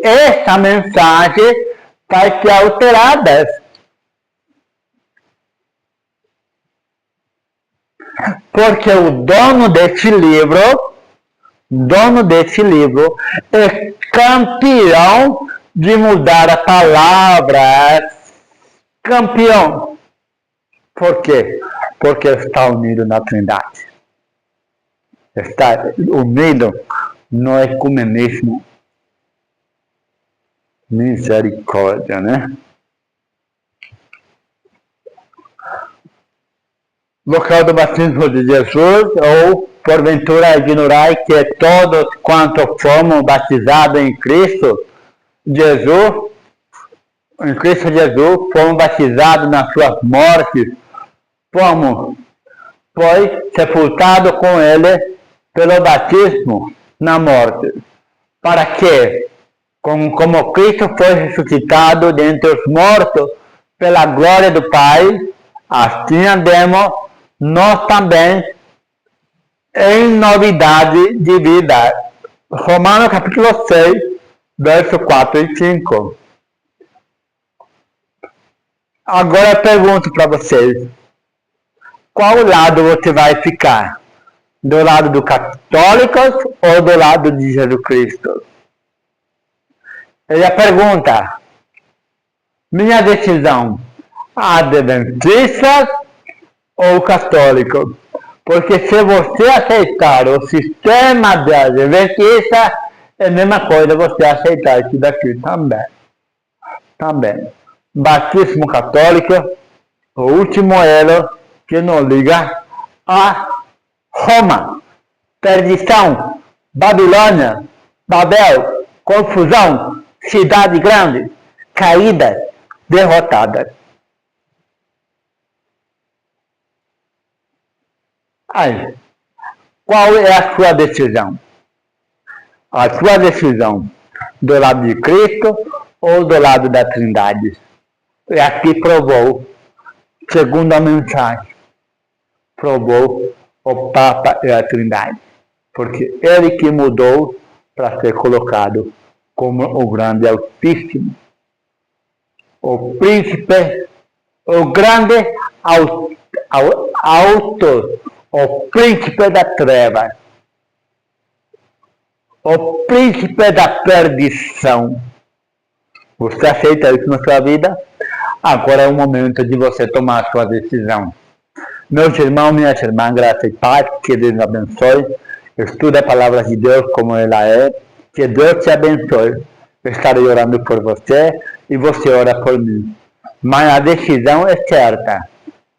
essa mensagem vai ser alterada. Porque o dono desse livro é campeão de mudar a palavra. Campeão. Por quê? Porque está unido na Trindade. Está unido no ecumenismo. Misericórdia, né? Local do batismo de Jesus, ou porventura ignorai que todos quantos fomos batizados em Cristo Jesus, fomos batizados nas suas mortes, fomos, pois, sepultados com ele pelo batismo na morte, para que, como Cristo foi ressuscitado dentre os mortos pela glória do Pai, assim andemos nós também em novidade de vida. Romanos capítulo 6, verso 4 e 5. Agora eu pergunto para vocês, qual lado você vai ficar? Do lado dos católicos ou do lado de Jesus Cristo? Ele pergunta, minha decisão, adventista ou católico? Porque se você aceitar o sistema de adventista, é a mesma coisa você aceitar isso daqui também. Batismo católico, o último elo que nos liga a Roma. Perdição, Babilônia, Babel, confusão, cidade grande, caída, derrotada. Aí, qual é a sua decisão? A sua decisão do lado de Cristo ou do lado da Trindade? E aqui provou, segundo a mensagem, provou o Papa e a Trindade, porque ele que mudou para ser colocado como o grande Altíssimo, o príncipe, o grande autor, o príncipe da treva, o príncipe da perdição. Você aceita isso na sua vida? Agora é o momento de você tomar a sua decisão. Meus irmãos, minhas irmãs, graça e paz, que Deus abençoe. Estude a palavra de Deus como ela é. Que Deus te abençoe. Eu estarei orando por você e você ora por mim. Mas a decisão é certa.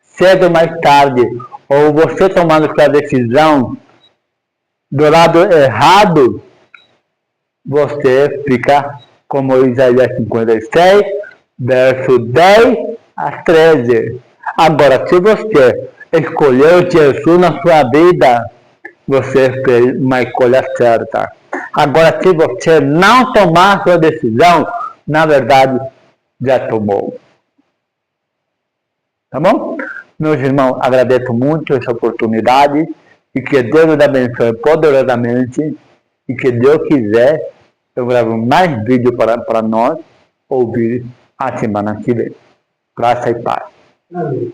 Cedo ou mais tarde, ou você tomando sua decisão do lado errado, você fica como Isaías 56, verso 10 a 13. Agora, se você escolheu Jesus na sua vida, você fez uma escolha certa. Agora, se você não tomar sua decisão, na verdade, já tomou. Tá bom? Meus irmãos, agradeço muito essa oportunidade e que Deus os abençoe poderosamente e que Deus quiser, eu gravo mais vídeos para nós ouvir a semana que vem. Graça e paz. Amém.